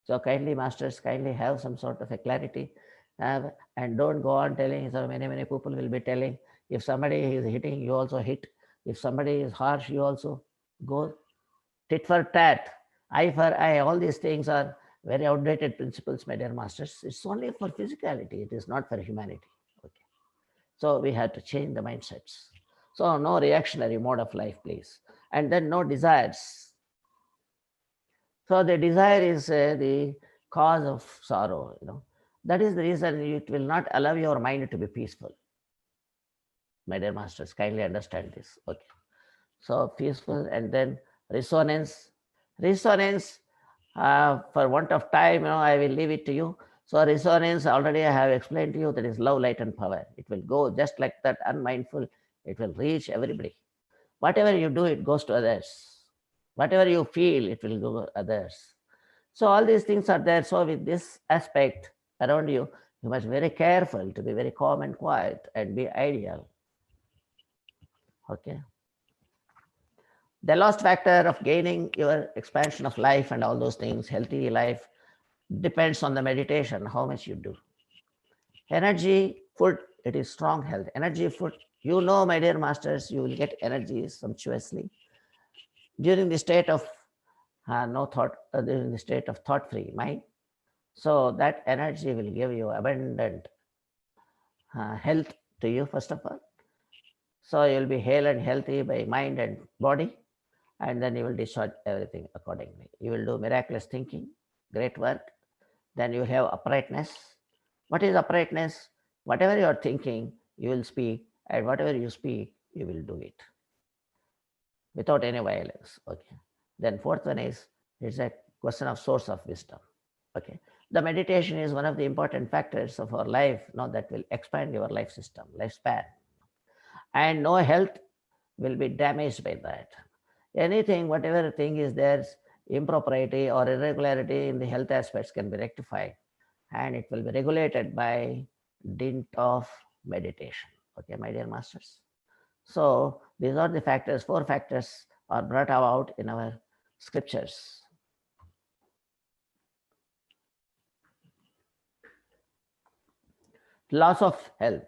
S2: So kindly, masters, kindly have some sort of a clarity and don't go on telling. So many people will be telling, if somebody is hitting, you also hit. If somebody is harsh, you also go tit for tat, eye for eye. All these things are very outdated principles, my dear masters. It's only for physicality, it is not for humanity. Okay. So we have to change the mindsets. So no reactionary mode of life, please. And then no desires. So the desire is the cause of sorrow. That is the reason it will not allow your mind to be peaceful. My dear masters, kindly understand this. Okay. So peaceful and then resonance. Resonance, for want of time, I will leave it to you. So resonance, already I have explained to you, that is love, light, and power. It will go just like that, unmindful. It will reach everybody. Whatever you do, it goes to others. Whatever you feel, it will go to others. So all these things are there. So with this aspect around you, you must be very careful to be very calm and quiet and be ideal. Okay. The last factor of gaining your expansion of life and all those things, healthy life, depends on the meditation, how much you do. Energy, food, it is strong health. Energy, food, you know, my dear masters, you will get energy sumptuously during the state of no thought, during the state of thought free mind. So that energy will give you abundant health to you, first of all. So you'll be hale and healthy by mind and body, and then you will discharge everything accordingly. You will do miraculous thinking, great work. Then you have uprightness. What is uprightness? Whatever you are thinking, you will speak, and whatever you speak, you will do it without any violence. Okay. Then fourth one is it's a question of source of wisdom. Okay. The meditation is one of the important factors of our life, now that will expand your life system, lifespan. And no health will be damaged by that. Anything, whatever thing is there, impropriety or irregularity in the health aspects can be rectified, and it will be regulated by dint of meditation. Okay, my dear masters. So these are the factors, four factors are brought about in our scriptures. Loss of health.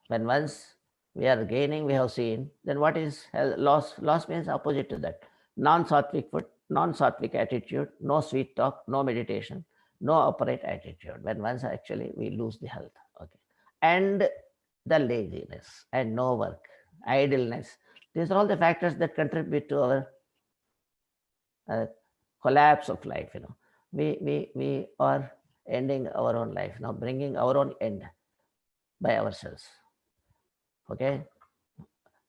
S2: When once we are gaining, we have seen, then what is health? Loss? Loss means opposite to that. Non-sattvic food, non-sattvic attitude, no sweet talk, no meditation, no upright attitude. When once actually we lose the health. Okay. And the laziness and no work, idleness. These are all the factors that contribute to our uh, collapse of life. We are ending our own life now, bringing our own end by ourselves. Okay.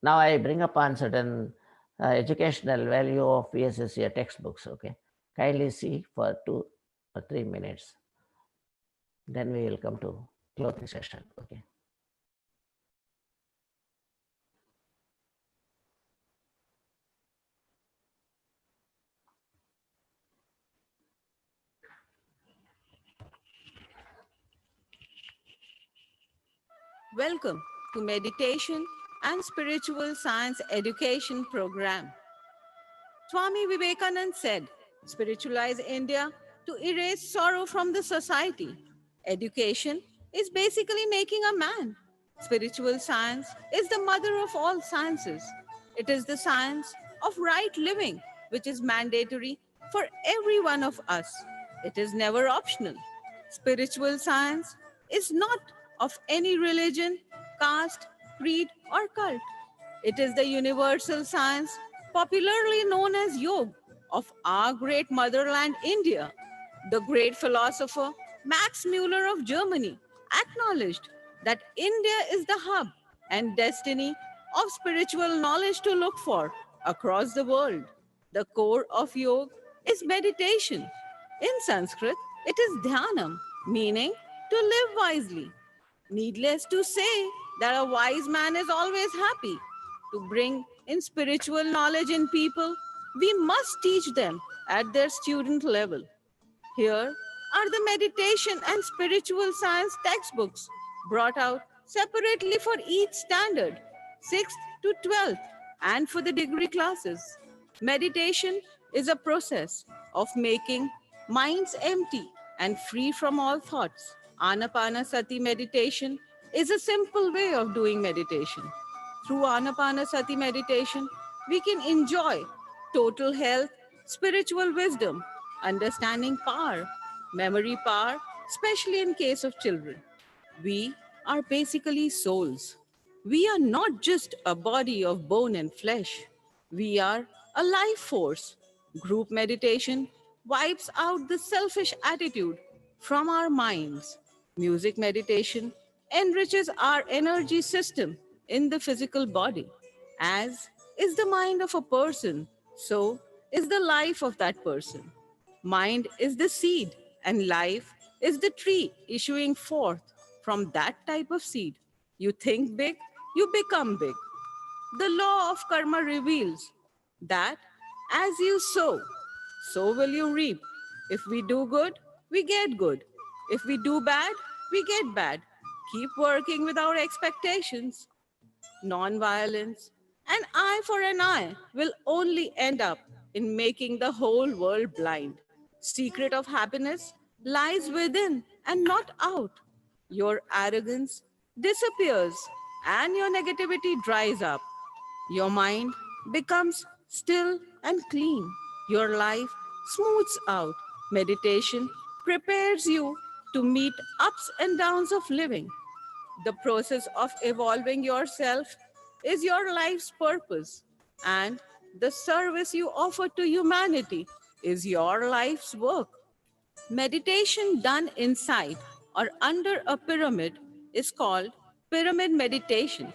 S2: Now I bring upon certain educational value of PSSC textbooks. Okay. Kindly see for 2 or 3 minutes. Then we will come to closing session. Okay.
S3: Welcome to Meditation and Spiritual Science Education Program. Swami Vivekananda said, spiritualize India to erase sorrow from the society. Education is basically making a man. Spiritual science is the mother of all sciences. It is the science of right living, which is mandatory for every one of us. It is never optional. Spiritual science is not of any religion, caste, creed, or cult. It is the universal science, popularly known as yoga, of our great motherland, India. The great philosopher Max Muller of Germany acknowledged that India is the hub and destiny of spiritual knowledge to look for across the world. The core of yoga is meditation. In Sanskrit, it is dhanam, meaning to live wisely. Needless to say that a wise man is always happy. To bring in spiritual knowledge in people, we must teach them at their student level. Here are the meditation and spiritual science textbooks brought out separately for each standard, 6th to 12th, and for the degree classes. Meditation is a process of making minds empty and free from all thoughts. Anapanasati meditation is a simple way of doing meditation. Through Anapanasati meditation, we can enjoy total health, spiritual wisdom, understanding power, memory power, especially in case of children. We are basically souls. We are not just a body of bone and flesh. We are a life force. Group meditation wipes out the selfish attitude from our minds. Music meditation enriches our energy system in the physical body. As is the mind of a person, so is the life of that person. Mind is the seed, and life is the tree issuing forth from that type of seed. You think big, you become big. The law of karma reveals that as you sow, so will you reap. If we do good, we get good. If we do bad, we get bad. Keep working with our expectations. Non-violence An eye for an eye will only end up in making the whole world blind. Secret of happiness lies within and not out. Your arrogance disappears and your negativity dries up. Your mind becomes still and clean. Your life smooths out. Meditation prepares you to meet ups and downs of living. The process of evolving yourself is your life's purpose, and the service you offer to humanity is your life's work. Meditation done inside or under a pyramid is called pyramid meditation.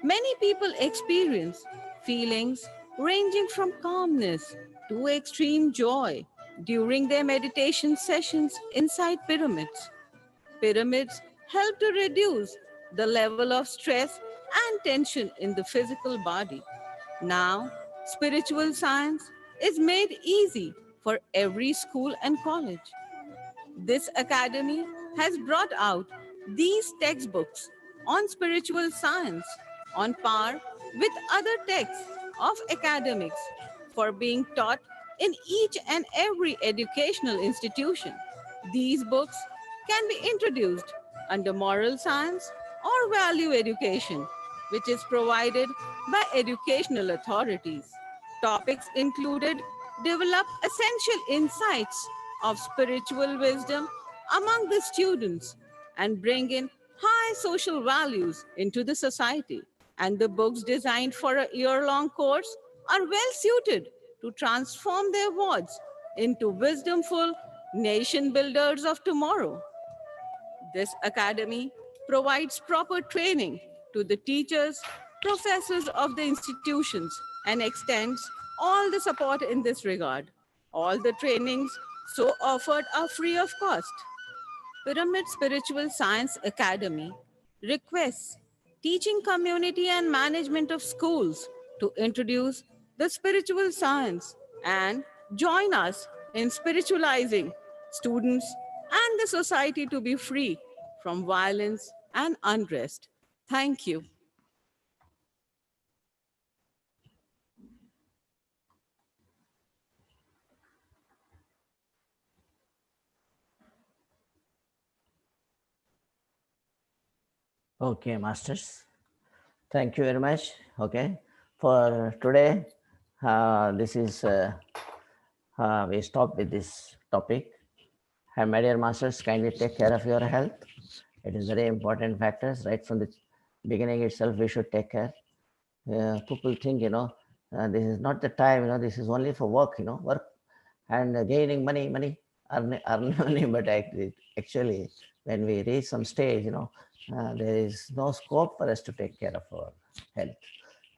S3: Many people experience feelings ranging from calmness to extreme joy during their meditation sessions inside pyramids. Pyramids help to reduce the level of stress and tension in the physical body. Now, spiritual science is made easy for every school and college. This academy has brought out these textbooks on spiritual science on par with other texts of academics for being taught in each and every educational institution. These books can be introduced under moral science or value education, which is provided by educational authorities. Topics included develop essential insights of spiritual wisdom among the students and bring in high social values into the society. And the books designed for a year long course are well suited to transform their wards into wisdomful nation builders of tomorrow. This academy provides proper training to the teachers, professors of the institutions, and extends all the support in this regard. All the trainings so offered are free of cost. Pyramid Spiritual Science Academy requests teaching community and management of schools to introduce the spiritual science and join us in spiritualizing students and the society to be free from violence and unrest. Thank you.
S2: Okay, masters. Thank you very much. Okay, for today, this is we stop with this topic. And my dear masters, kindly take care of your health. It is very important factors right from the beginning itself. We should take care. People think this is not the time. This is only for work. Work and gaining money, earn money. But actually, when we reach some stage, there is no scope for us to take care of our health.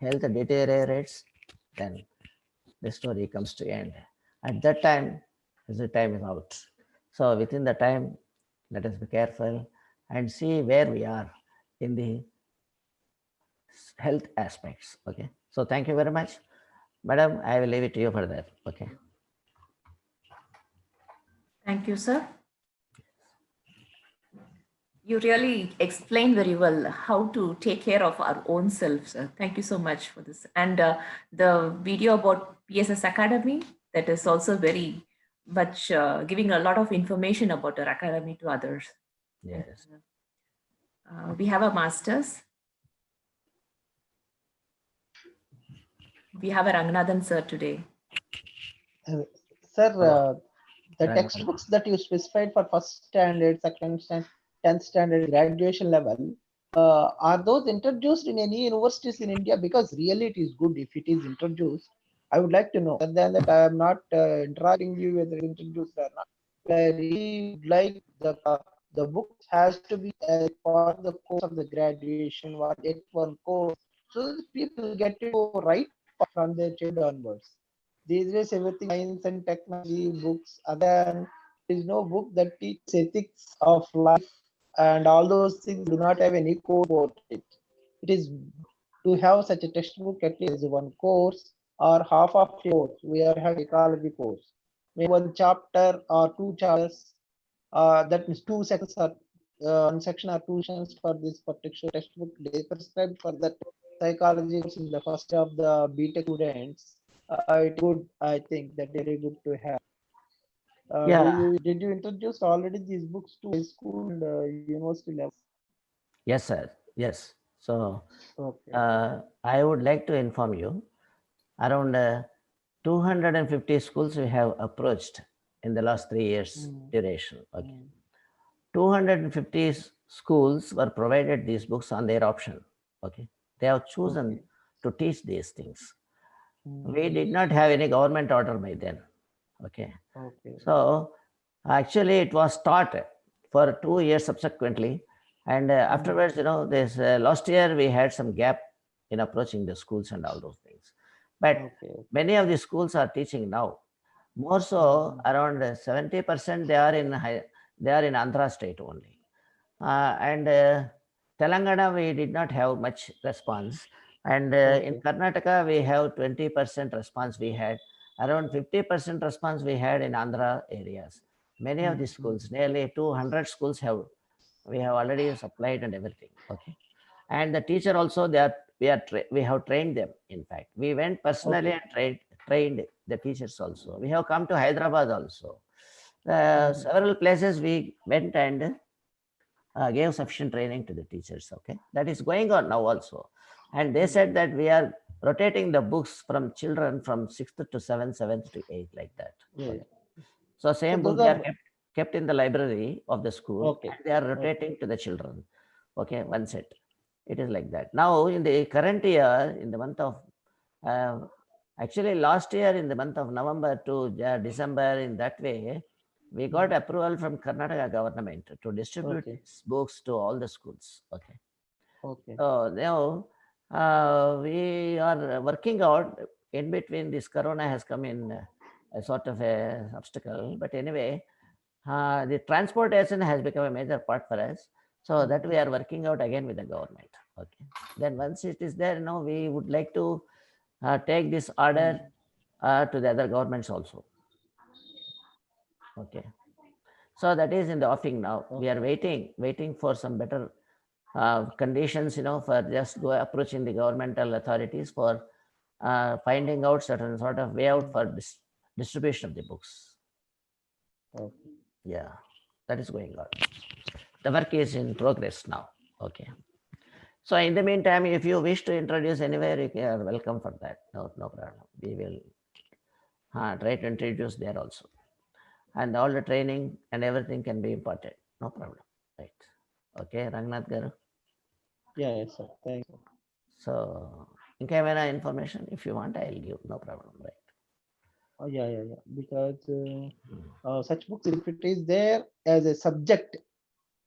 S2: Health deteriorates, then the story comes to end. At that time, the time is out. So within the time, let us be careful and see where we are in the health aspects. Okay. So thank you very much. Madam, I will leave it to you for that. Okay.
S1: Thank you, sir. You really explained very well how to take care of our own self, sir. Thank you so much for this. And the video about PSS Academy, that is also very much giving a lot of information about our academy to others.
S2: Yes.
S1: We have a master's. We have a Ranganathan sir today.
S4: Sir, the
S2: Right.
S4: textbooks that you specified for first standard, second standard, 10th standard, graduation level, are those introduced in any universities in India? Because really it is good if it is introduced. I would like to know. Other than that, I am not interrogating you whether it's introduced or not. But I really would like the book has to be for the course of the graduation, what one course, so that people get to go right from their childhood onwards. These days, everything science and technology books. Other than there is no book that teaches ethics of life and all those things do not have any code about it. It is to have such a textbook at least one course or half of a course. We are having ecology course. Maybe one chapter or two chapters. That means two sections or one section or two sections for this particular textbook. They prescribed for that psychology course in the first year of the BTech students, it is good. I think that very good to have. Do
S2: Yeah,
S4: you did you introduce already these books to high school and university levels?
S2: yes, sir. Yes. So
S4: Okay, okay.
S2: I would like to inform you around 250 schools we have approached in the last 3 years
S4: Mm,
S2: duration. Okay.
S4: mm,
S2: 250 schools were provided these books on their option. Okay. They have chosen
S4: okay.
S2: to teach these things. We
S4: Mm,
S2: did not have any government order by then. Okay.
S4: okay, okay.
S2: So actually, it was taught for 2 years subsequently, and
S4: Mm,
S2: afterwards, this last year we had some gap in approaching the schools and all those things. But
S4: okay, okay.
S2: many of the schools are teaching now. More so,
S4: Mm,
S2: around 70% they are in Andhra state only. And Telangana, we did not have much response. And in
S4: okay.
S2: Karnataka, we have 20% response we had. Around 50% response we had in Andhra areas. Many of the
S4: Mm, mm,
S2: schools, nearly 200 schools we have already supplied and everything. Okay. And the teacher also, we have trained them. In fact, we went personally
S4: okay.
S2: and trained the teachers also. We have come to Hyderabad also.
S4: Mm,
S2: Several places we went and gave sufficient training to the teachers. Okay, that is going on now also, and they
S4: mm.
S2: said that we are rotating the books from children from sixth to seventh, seventh to eighth, like that.
S4: Yeah,
S2: Okay,
S4: yeah.
S2: so
S4: So
S2: same book
S4: those
S2: they are
S4: are
S2: kept in the library of the school,
S4: okay.
S2: and they are
S4: Okay.
S2: rotating to the children. Okay, one set. It is like that. Now in the current year, in the month of uh, actually last year in the month of November to December, in that way, we got
S4: Mm,
S2: approval from Karnataka government to distribute
S4: okay.
S2: these books to all the schools. Okay.
S4: Okay.
S2: So now we are working out. In between, this corona has come in a sort of a obstacle. But anyway, the transportation has become a major part for us. So
S4: Mm,
S2: that we are working out again with the government. Okay. Then once it is there, we would like to take this order
S4: mm,
S2: to the other governments also. Okay. So that is in the offing now. We are
S4: okay.
S2: waiting for some better conditions, for just go approaching the governmental authorities for finding out certain sort of way out
S4: Mm,
S2: for distribution of the books.
S4: okay.
S2: Yeah, that is going on. The work is in progress now. Okay. So in the meantime, if you wish to introduce anywhere, you are welcome for that. No, no problem. We will try to introduce there also. And all the training and everything can be imparted. No problem. Right. Okay, Rangnath Garu.
S4: Yeah, yes, sir. Thank you.
S2: So, inkamera information, if you want, I'll give. No problem. Right.
S4: Yeah, yeah, yeah. Because such books, if it is there as a subject,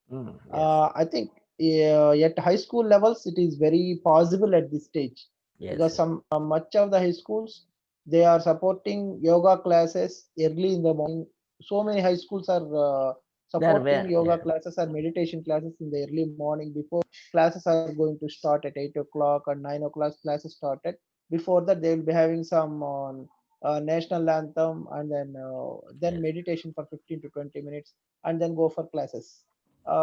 S2: Yes.
S4: I think at high school levels it is very possible at this stage
S2: Yes.
S4: because
S2: Yes.
S4: some much of the high schools they are supporting yoga classes early in the morning. So many high schools are
S2: There
S4: supporting
S2: were.
S4: yoga
S2: Yeah.
S4: classes or meditation classes in the early morning before classes are going to start at 8 o'clock or 9 o'clock. Classes started before that they will be having some national anthem and then
S2: Yes.
S4: meditation for 15 to 20 minutes and then go for classes.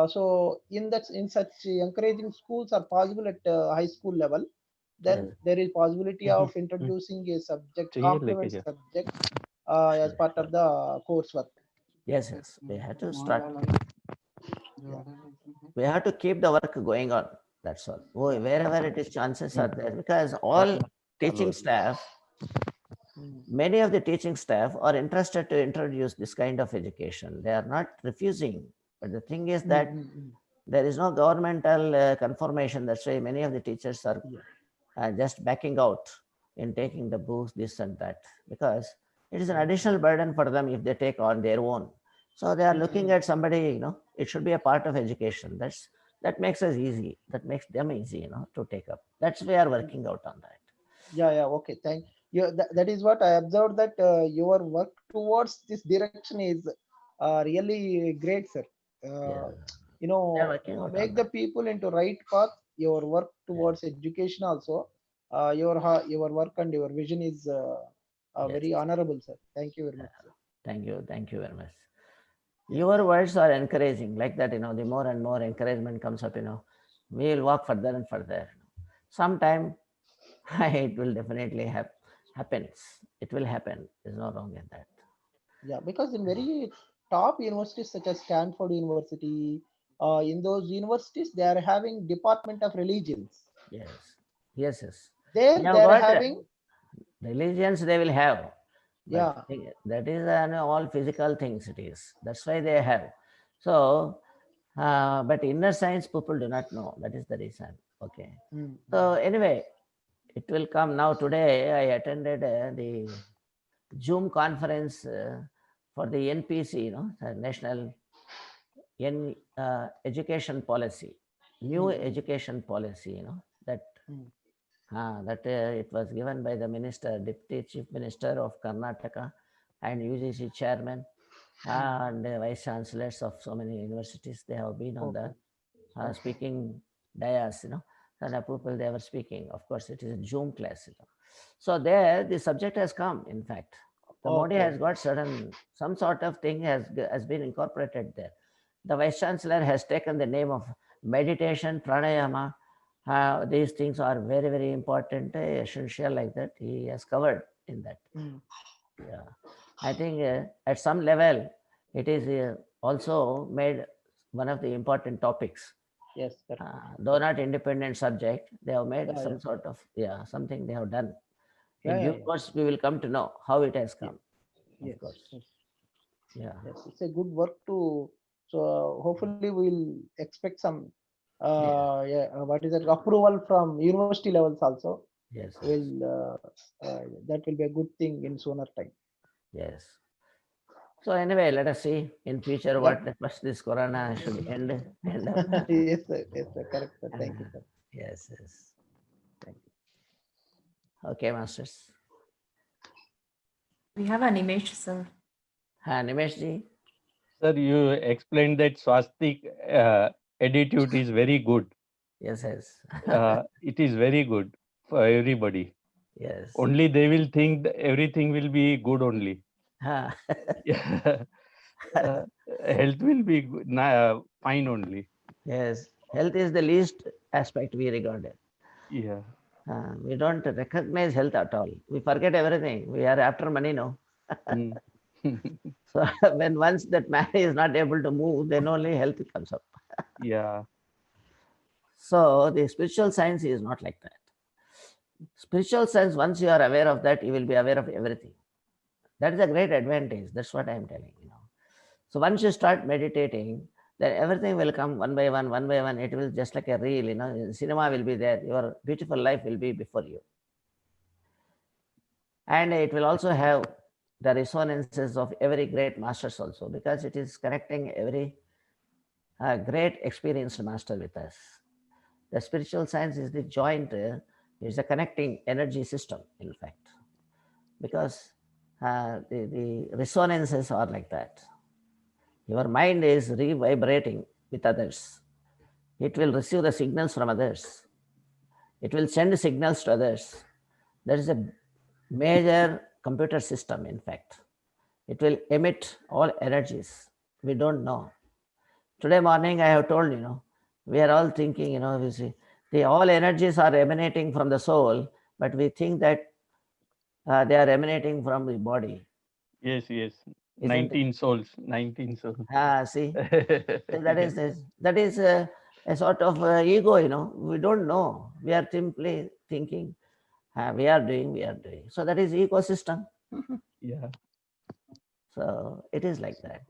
S4: So in such encouraging schools are possible at high school level,
S2: Yes.
S4: then there is possibility
S5: Mhm,
S4: of
S5: mhm.
S4: introducing a subject,
S5: चाहिए लेके
S4: complement
S5: जा
S4: subject as
S2: Sure.
S4: part
S2: Sure.
S4: of the coursework.
S2: Yes. Yes. We have to start. We have to keep the work going on. That's all. Wherever it is, chances are there because all
S5: चालू
S2: teaching
S5: है
S2: staff, many of the teaching staff are interested to introduce this kind of education. They are not refusing. But the thing is
S4: Mm,
S2: that
S4: mm, mm.
S2: there is no governmental confirmation. That's why many of the teachers are
S4: Yeah.
S2: just backing out in taking the books, this and that, because it is an
S4: Okay.
S2: additional burden for them if they take on their own. So they are
S4: Mm,
S2: looking
S4: mm.
S2: at somebody, it should be a part of education. That makes us easy. That makes them easy, to take up. That's we are working out on that.
S4: Yeah, yeah, okay. Thank you. That is what I observed that your work towards this direction is really great, sir.
S2: Yeah,
S4: Uh,
S2: they are
S4: to
S2: working out on
S4: make the
S2: that.
S4: people into right path, your work
S2: Yeah.
S4: towards education also, your work and your vision is
S2: Yes.
S4: very honorable, sir. Thank you very much, sir.
S2: Thank you very much.
S4: Yeah.
S2: Your words are encouraging, like that, the more and more encouragement comes up, we will walk further and further. Sometime it will definitely happens. It will happen. There's no wrong in that.
S4: Yeah, because in very top universities such as Stanford University, in those universities they are having Department of Religions.
S2: Yes. Yes, yes. They
S4: There they
S2: have
S4: are
S2: got
S4: having,
S2: religions they will have, but
S4: yeah.
S2: that is all physical things it is. That's why they have. So, but inner science people do not know. That is the reason. Okay.
S4: Mm,
S2: So
S4: mm.
S2: anyway, it will come now. Today I attended the Zoom conference for the NPC, the National Education Policy, new
S4: Mm, mm,
S2: education policy, that
S4: mm,
S2: it was given by the minister, Deputy Chief Minister of Karnataka, and UGC Chairman
S4: mm.
S2: and Vice Chancellors of so many universities. They have been on the
S4: Okay, okay,
S2: speaking dais, and the people they were speaking. Of course, it is a Zoom class. So there, the subject has come. In fact, the Modi
S4: okay.
S2: has got some sort of thing has been incorporated there. The Vice Chancellor has taken the name of meditation, pranayama. These things are very, very important, essential like that. He has covered in that.
S4: Mm.
S2: Yeah. I think at some level, it is also made one of the important topics.
S4: Yes, correct.
S2: Though not independent subject, they have made
S4: Yeah, yeah,
S2: some sort of, something they have done.
S4: yeah,
S2: In
S4: yeah,
S2: due
S4: yeah.
S2: course, we will come to know how it has
S4: Ye-
S2: come, of
S4: Yes,
S2: course.
S4: yes,
S2: Yeah.
S4: yes. It's a good work to. So hopefully we'll expect some,
S2: Yes.
S4: yeah, what is it? Approval from university levels also.
S2: Yes. Yes.
S4: Will that will be a good thing in sooner time.
S2: Yes. So anyway, let us see in future
S4: Yeah.
S2: what first this corona should end. And
S4: Yes, sir, correct, sir.
S2: uh,
S4: Thank you, sir.
S2: yes, yes.
S4: Thank you.
S2: Okay, masters.
S1: We have Animesh, sir.
S2: Nimesh ji.
S5: Sir, you explained that swastik attitude is very good.
S2: Yes, yes.
S5: It is very good for everybody.
S2: Yes.
S5: Only they will think that everything will be good only.
S2: Ah,
S5: Yeah. uh, Health will be good, fine only.
S2: yes. Health is the least aspect we regard it.
S5: Yeah.
S2: We don't recognize health at all. We forget everything. We are after money now.
S5: Mm.
S2: So when once that man is not able to move, then only health comes up.
S5: Yeah.
S2: So the spiritual science is not like that. Spiritual science, once you are aware of that, you will be aware of everything. That is a great advantage. That's what I am telling. So once you start meditating, then everything will come one by one, one by one. It will just like a reel. Cinema will be there. Your beautiful life will be before you. And it will also have the resonances of every great masters also, because it is connecting every great experienced master with us. The spiritual science is the joint, is the connecting energy system, in fact, because the resonances are like that. Your mind is revibrating with others. It will receive the signals from others. It will send signals to others. There is a major computer system, in fact. It will emit all energies. We don't know. Today morning, I have told, we are all thinking, we see the all energies are emanating from the soul, but we think that they are emanating from the body,
S5: Yes, yes.
S2: isn't it?
S5: 19 souls. 19 souls.
S2: See, so
S5: Yeah.
S2: that is a sort of ego, we don't know. We are simply thinking, we are doing, we are doing. So that is ecosystem.
S5: Yeah.
S2: So it is like that.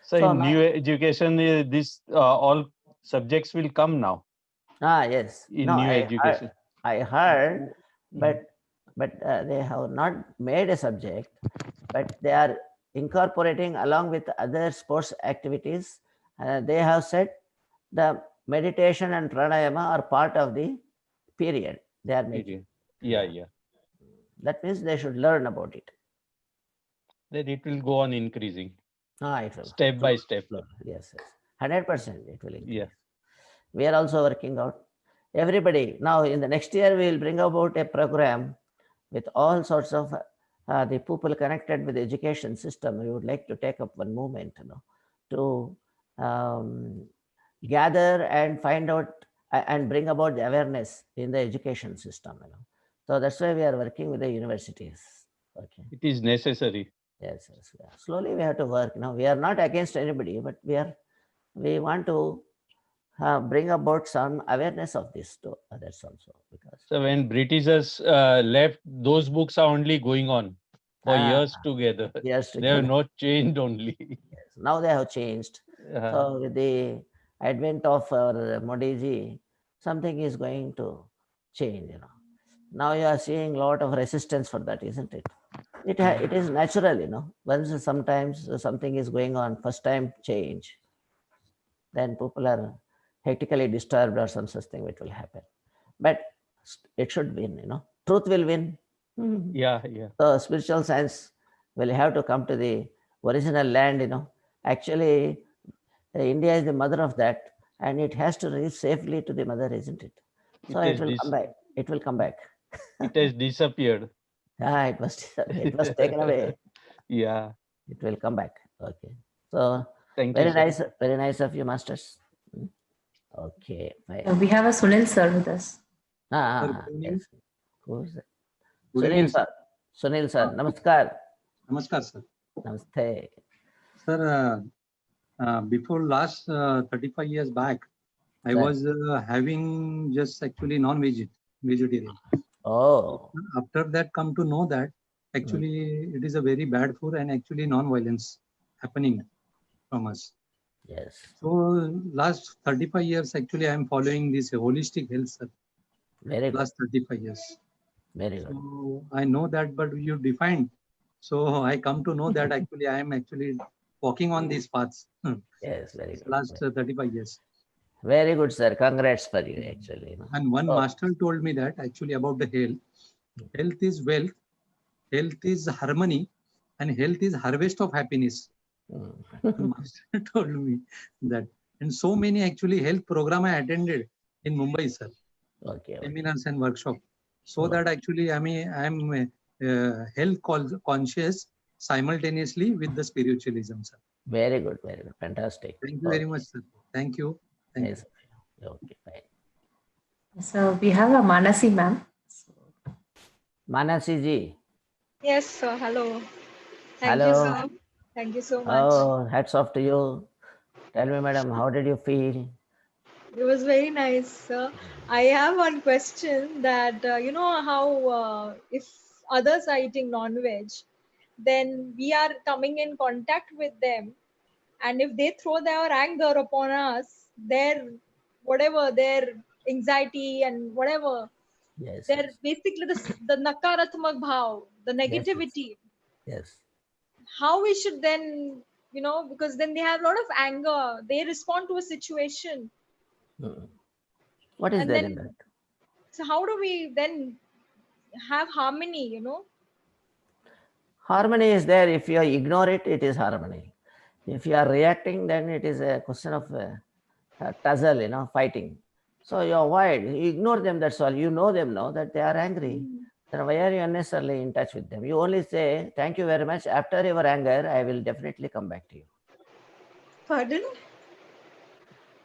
S5: So
S2: So
S5: in new education, this all subjects will come now
S2: yes.
S5: in
S2: No,
S5: new education.
S2: I heard,
S5: Mm.
S2: but they have not made a subject, but they are incorporating along with other sports activities. They have said the meditation and pranayama are part of the period they are making.
S5: Period. Yeah,
S2: Yeah,
S5: yeah.
S2: that means they should learn about it.
S5: Then it will go on increasing
S2: It will
S5: step by step.
S2: slowly. Yes, yes, 100% it will
S5: Yeah.
S2: increase. We are also working out. Everybody now in the next year we will bring about a program with all sorts of the people connected with the education system. We would like to take up one movement, to gather and find out and bring about the awareness in the education system, So that's why we are working with the universities. Okay.
S5: It is necessary.
S2: Yes, yes. Yeah. Slowly we have to work. Now we are not against anybody, but we want to bring about some awareness of this to others also, because
S5: So when Britishers left, those books are only going on for
S2: Ah,
S5: years together.
S2: years
S5: They have
S2: together.
S5: not changed only.
S2: Yes. Now they have changed.
S5: Uh,
S2: So with the advent of our Modi ji, something is going to change. Now you are seeing a lot of resistance for that, isn't it? It is natural. Once sometimes something is going on, first time change, then people are hectically disturbed or some such thing which will happen. But it should win. Truth will win.
S5: yeah, yeah.
S2: So spiritual science will have to come to the original land. Actually, India is the mother of that, and it has to reach safely to the mother, isn't it? So
S5: It
S2: it
S5: has
S2: will come back. It will come back.
S5: it has disappeared.
S2: It was taken away.
S5: Yeah.
S2: It will come back. Okay. So
S5: Thank you, sir.
S2: very nice of you, masters. Okay, fine.
S1: We have a Sunil sir with us.
S6: Sir, good evening.
S2: Yes. Who is that?
S6: Good
S2: Sunil
S6: evening,
S2: sir.
S6: sir.
S2: Sunil sir.
S6: Uh,
S2: Namaskar.
S6: Namaskar, sir.
S2: Namaste.
S6: Sir, before last 35 years back, I
S2: Sir.
S6: was having just actually non-vegetarian.
S2: Oh.
S6: After that, come to know that actually it is a very bad food and actually non-violence happening from us.
S2: Yes.
S6: So last 35 years, actually, I am following this holistic health, sir.
S2: Very good.
S6: Last 35 years.
S2: Very good.
S6: So I know that, but you defined. So I come to know that actually I am actually walking on these paths.
S2: Yes, very good.
S6: Last 35 years.
S2: Very good, sir. Congrats for you, actually.
S6: And one
S2: Oh,
S6: master told me that actually about the health. Health is wealth, health is harmony, and health is harvest of happiness. One master told me that. And so many actually health program I attended in Mumbai, sir.
S2: okay.
S6: Seminars and workshop. So
S2: Oh.
S6: that actually I am health conscious simultaneously with the spiritualism, sir.
S2: Very good, very good. Fantastic.
S6: Thank you very much, sir. Thank you. Thank you.
S2: Nice. Okay, fine.
S1: So we have a Manasi ma'am.
S2: Manasi ji.
S7: Yes, sir. Hello. Thank you,
S2: Hello.
S7: sir. Thank you so much.
S2: Oh, hats off to you. Tell me, madam, how did you feel?
S7: It was very nice, sir. I have one question that, you know how if others are eating non-veg, then we are coming in contact with them. And if they throw their anger upon us, their whatever, their anxiety and whatever,
S2: Yes,
S7: they're
S2: yes,
S7: basically the nakaratmak bhav, the
S2: yes,
S7: negativity.
S2: yes.
S7: How we should then, because then they have a lot of anger, they respond to a situation,
S2: Mm. What is
S7: and
S2: there in
S7: then
S2: that?
S7: so how do we then have harmony?
S2: Harmony is there. If you ignore it, it is harmony. If you are reacting, then it is a question of tussle, fighting. So you avoid, you ignore them, that's all. You know them now that they are angry. Then why are you unnecessarily in touch with them? You only say, thank you very much. After your anger, I will definitely come back to you.
S7: Pardon?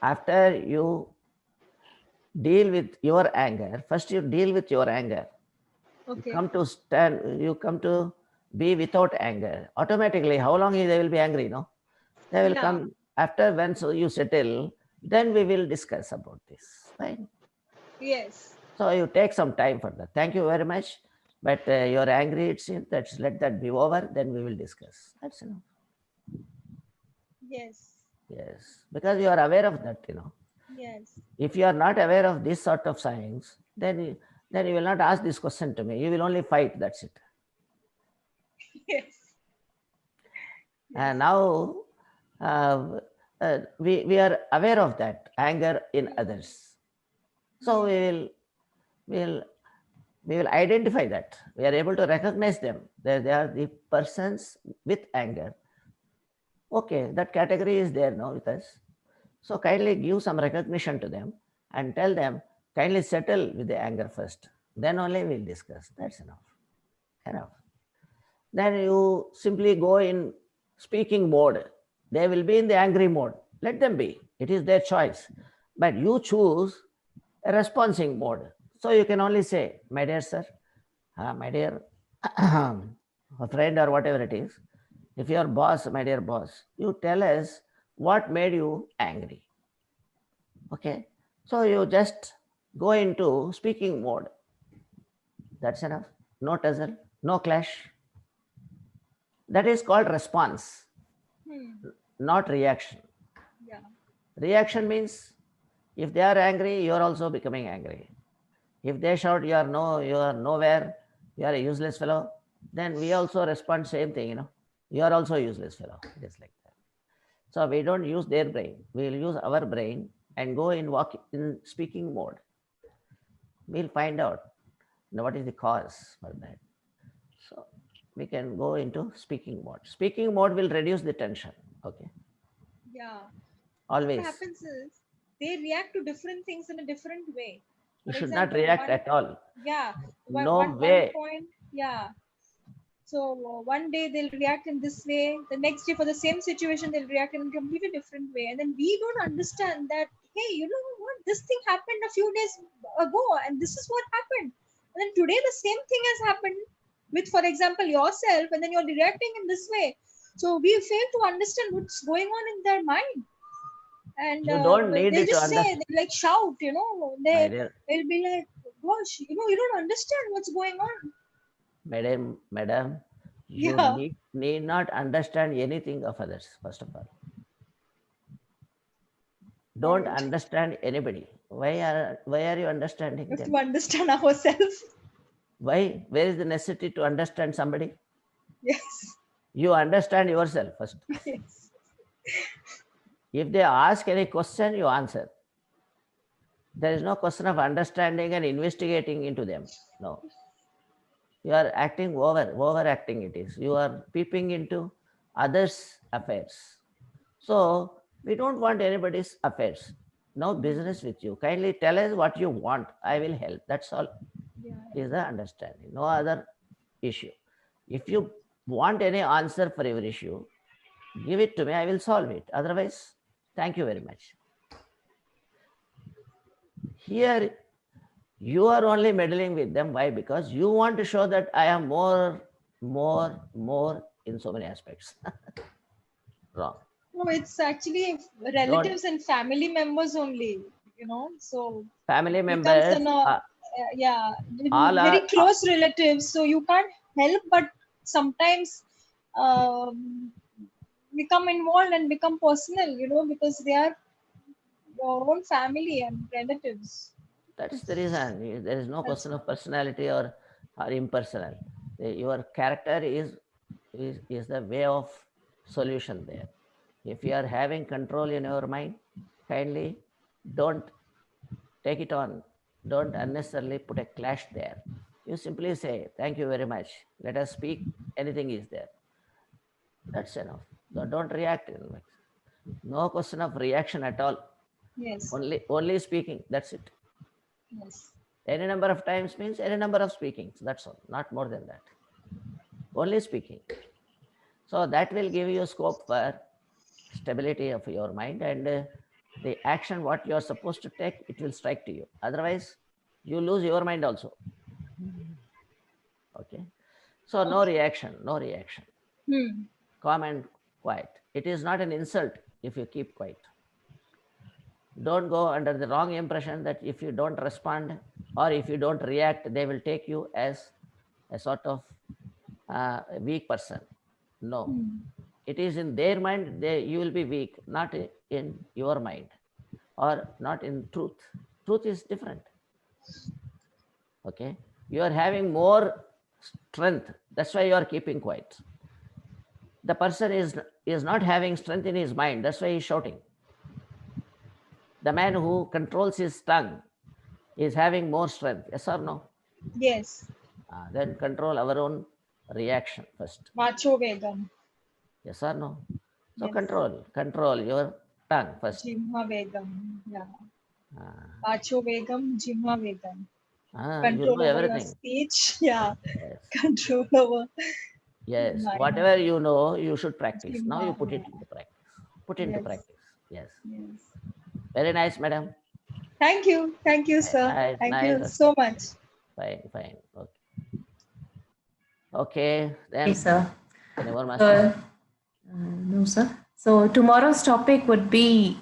S2: After you deal with your anger, first you deal with your anger.
S7: Okay.
S2: You come to be without anger. Automatically, how long they will be angry, no? They will
S7: Yeah.
S2: come after when you settle, then we will discuss about this. Fine.
S7: Yes.
S2: So you take some time for that. Thank you very much. But you're angry, it seems. Let that be over. Then we will discuss. That's enough.
S7: Yes.
S2: Yes, because you are aware of that.
S7: Yes.
S2: If you are not aware of this sort of signs, then you will not ask this question to me. You will only fight. That's it.
S7: Yes.
S2: And now we are aware of that anger in others. So we will identify that. We are able to recognize them. They are the persons with anger. Okay, that category is there now with us. So kindly give some recognition to them and tell them, kindly settle with the anger first. Then only we'll discuss. That's enough. Enough. Then you simply go in speaking mode. They will be in the angry mode. Let them be. It is their choice. But you choose a responding mode. So you can only say, my dear sir, My dear a friend or whatever it is, if your boss, my dear boss, you tell us what made you angry. Okay. So you just go into speaking mode. That's enough. No tussle, no clash. That is called response,
S7: Hmm.
S2: not reaction.
S7: Yeah.
S2: Reaction means if they are angry, you are also becoming angry. If they shout, you are nowhere, you are a useless fellow, then we also respond same thing, You are also a useless fellow. Just like that. So we don't use their brain. We'll use our brain and go in walk in speaking mode. We'll find out what is the cause for that. So we can go into speaking mode. Speaking mode will reduce the tension. Okay.
S7: Yeah. What
S2: Always.
S7: happens is they react to different things in a different way.
S2: You
S7: For
S2: should not
S7: example,
S2: react at all.
S7: yeah,
S2: No
S7: one
S2: way.
S7: point, yeah. So one day they'll react in this way, the next day for the same situation they'll react in a completely different way, and then we don't understand that. Hey, you know what? This thing happened a few days ago, and this is what happened. And then today the same thing has happened with, for example, yourself, and then you're reacting in this way. So we fail to understand what's going on in their mind, and
S2: You don't need
S7: they'll
S2: to
S7: just say,
S2: understand.
S7: they like shout,
S2: My dear,
S7: they'll be like, gosh, you don't understand what's going on.
S2: madam, you
S7: Yeah.
S2: need not understand anything of others, first of all. Don't
S7: Right.
S2: understand anybody. Why are you
S7: We
S2: understanding
S7: have
S2: them?
S7: to understand ourselves.
S2: Why? Where is the necessity to understand somebody?
S7: Yes.
S2: You understand yourself first.
S7: Yes.
S2: If they ask any question, you answer. There is no question of understanding and investigating into them. No. You are acting overacting it is. You are peeping into others' affairs. So we don't want anybody's affairs. No business with you. Kindly tell us what you want. I will help. That's all
S7: Yeah.
S2: is the understanding. No other issue. If you want any answer for your issue, give it to me. I will solve it. Otherwise, thank you very much. Here, you are only meddling with them. Why? Because you want to show that I am more in so many aspects. Wrong.
S7: No, it's actually
S2: Don't.
S7: relatives and family members only, so
S2: Family
S7: it comes
S2: members
S7: in a, yeah,
S2: all
S7: very
S2: are
S7: close relatives. So you can't help but sometimes um, become involved and become personal, because they are your own family and relatives.
S2: that is the reason. There is no
S7: That's
S2: question of personality or impersonal. Your character is the way of solution there. If you are having control in your mind, kindly don't take it on. Don't unnecessarily put a clash there. You simply say, thank you very much. Let us speak. Anything is there. That's enough. Don't react. No question of reaction at all.
S7: yes,
S2: Only speaking. That's it.
S7: yes,
S2: Any number of times means any number of speakings. That's all. Not more than that. Only speaking. So that will give you scope for stability of your mind, and the action what you are supposed to take, it will strike to you. Otherwise, you lose your mind also. Okay. So no
S7: okay.
S2: reaction, no reaction.
S7: Hmm.
S2: Calm and quiet. It is not an insult if you keep quiet. Don't go under the wrong impression that if you don't respond or if you don't react, they will take you as a sort of weak person. No,
S7: Hmm.
S2: it is in their mind you will be weak, not in your mind or not in truth. Truth is different. Okay, you are having more strength. That's why you are keeping quiet. The person is not having strength in his mind. That's why he's shouting. The man who controls his tongue is having more strength. Yes or no?
S7: Yes.
S2: Then control our own reaction first.
S7: Macho Vegam.
S2: Yes or no? So
S7: Yes.
S2: control your tongue first.
S7: Jimha Vegam. Yeah.
S2: Ah,
S7: Macho Vegam, Jimha Vegam.
S2: you
S7: Control
S2: know
S7: over your
S2: everything.
S7: speech. Yeah.
S2: Yes.
S7: Control over
S2: Yes.
S7: mind.
S2: Whatever you know, you should practice. Now you
S7: Jimha.
S2: put
S7: Yeah.
S2: it into practice. Put into
S7: Yes.
S2: practice. Yes.
S7: Yes.
S2: Very nice, madam.
S7: Thank you. Thank you, sir.
S2: Nice,
S7: Thank
S2: nice.
S7: you so much.
S2: Fine, fine. Okay. Okay, then
S1: Yes, sir.
S2: any more, Master?
S1: No, sir. So tomorrow's topic would be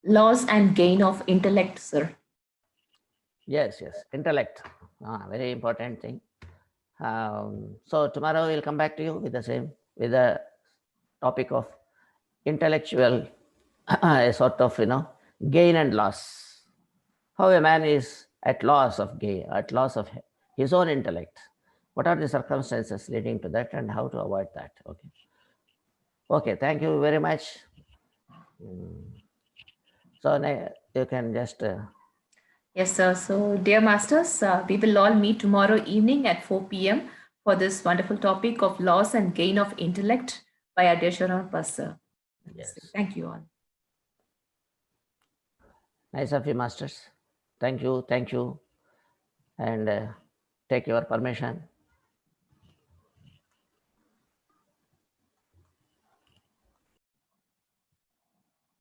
S1: loss and gain of intellect, sir.
S2: Yes, yes, intellect. Very important thing. So tomorrow we'll come back to you with the same, with the topic of intellectual, a sort of, gain and loss. How a man is at loss of gain, at loss of his own intellect. What are the circumstances leading to that and how to avoid that? Okay. Okay, thank you very much. So now you can just,
S1: Yes, sir. So, dear masters, we will all meet tomorrow evening at 4 p.m. for this wonderful topic of loss and gain of intellect by our dear Sharan sir.
S2: yes.
S1: Thank you all.
S2: Nice of you, masters. Thank you, and take your permission.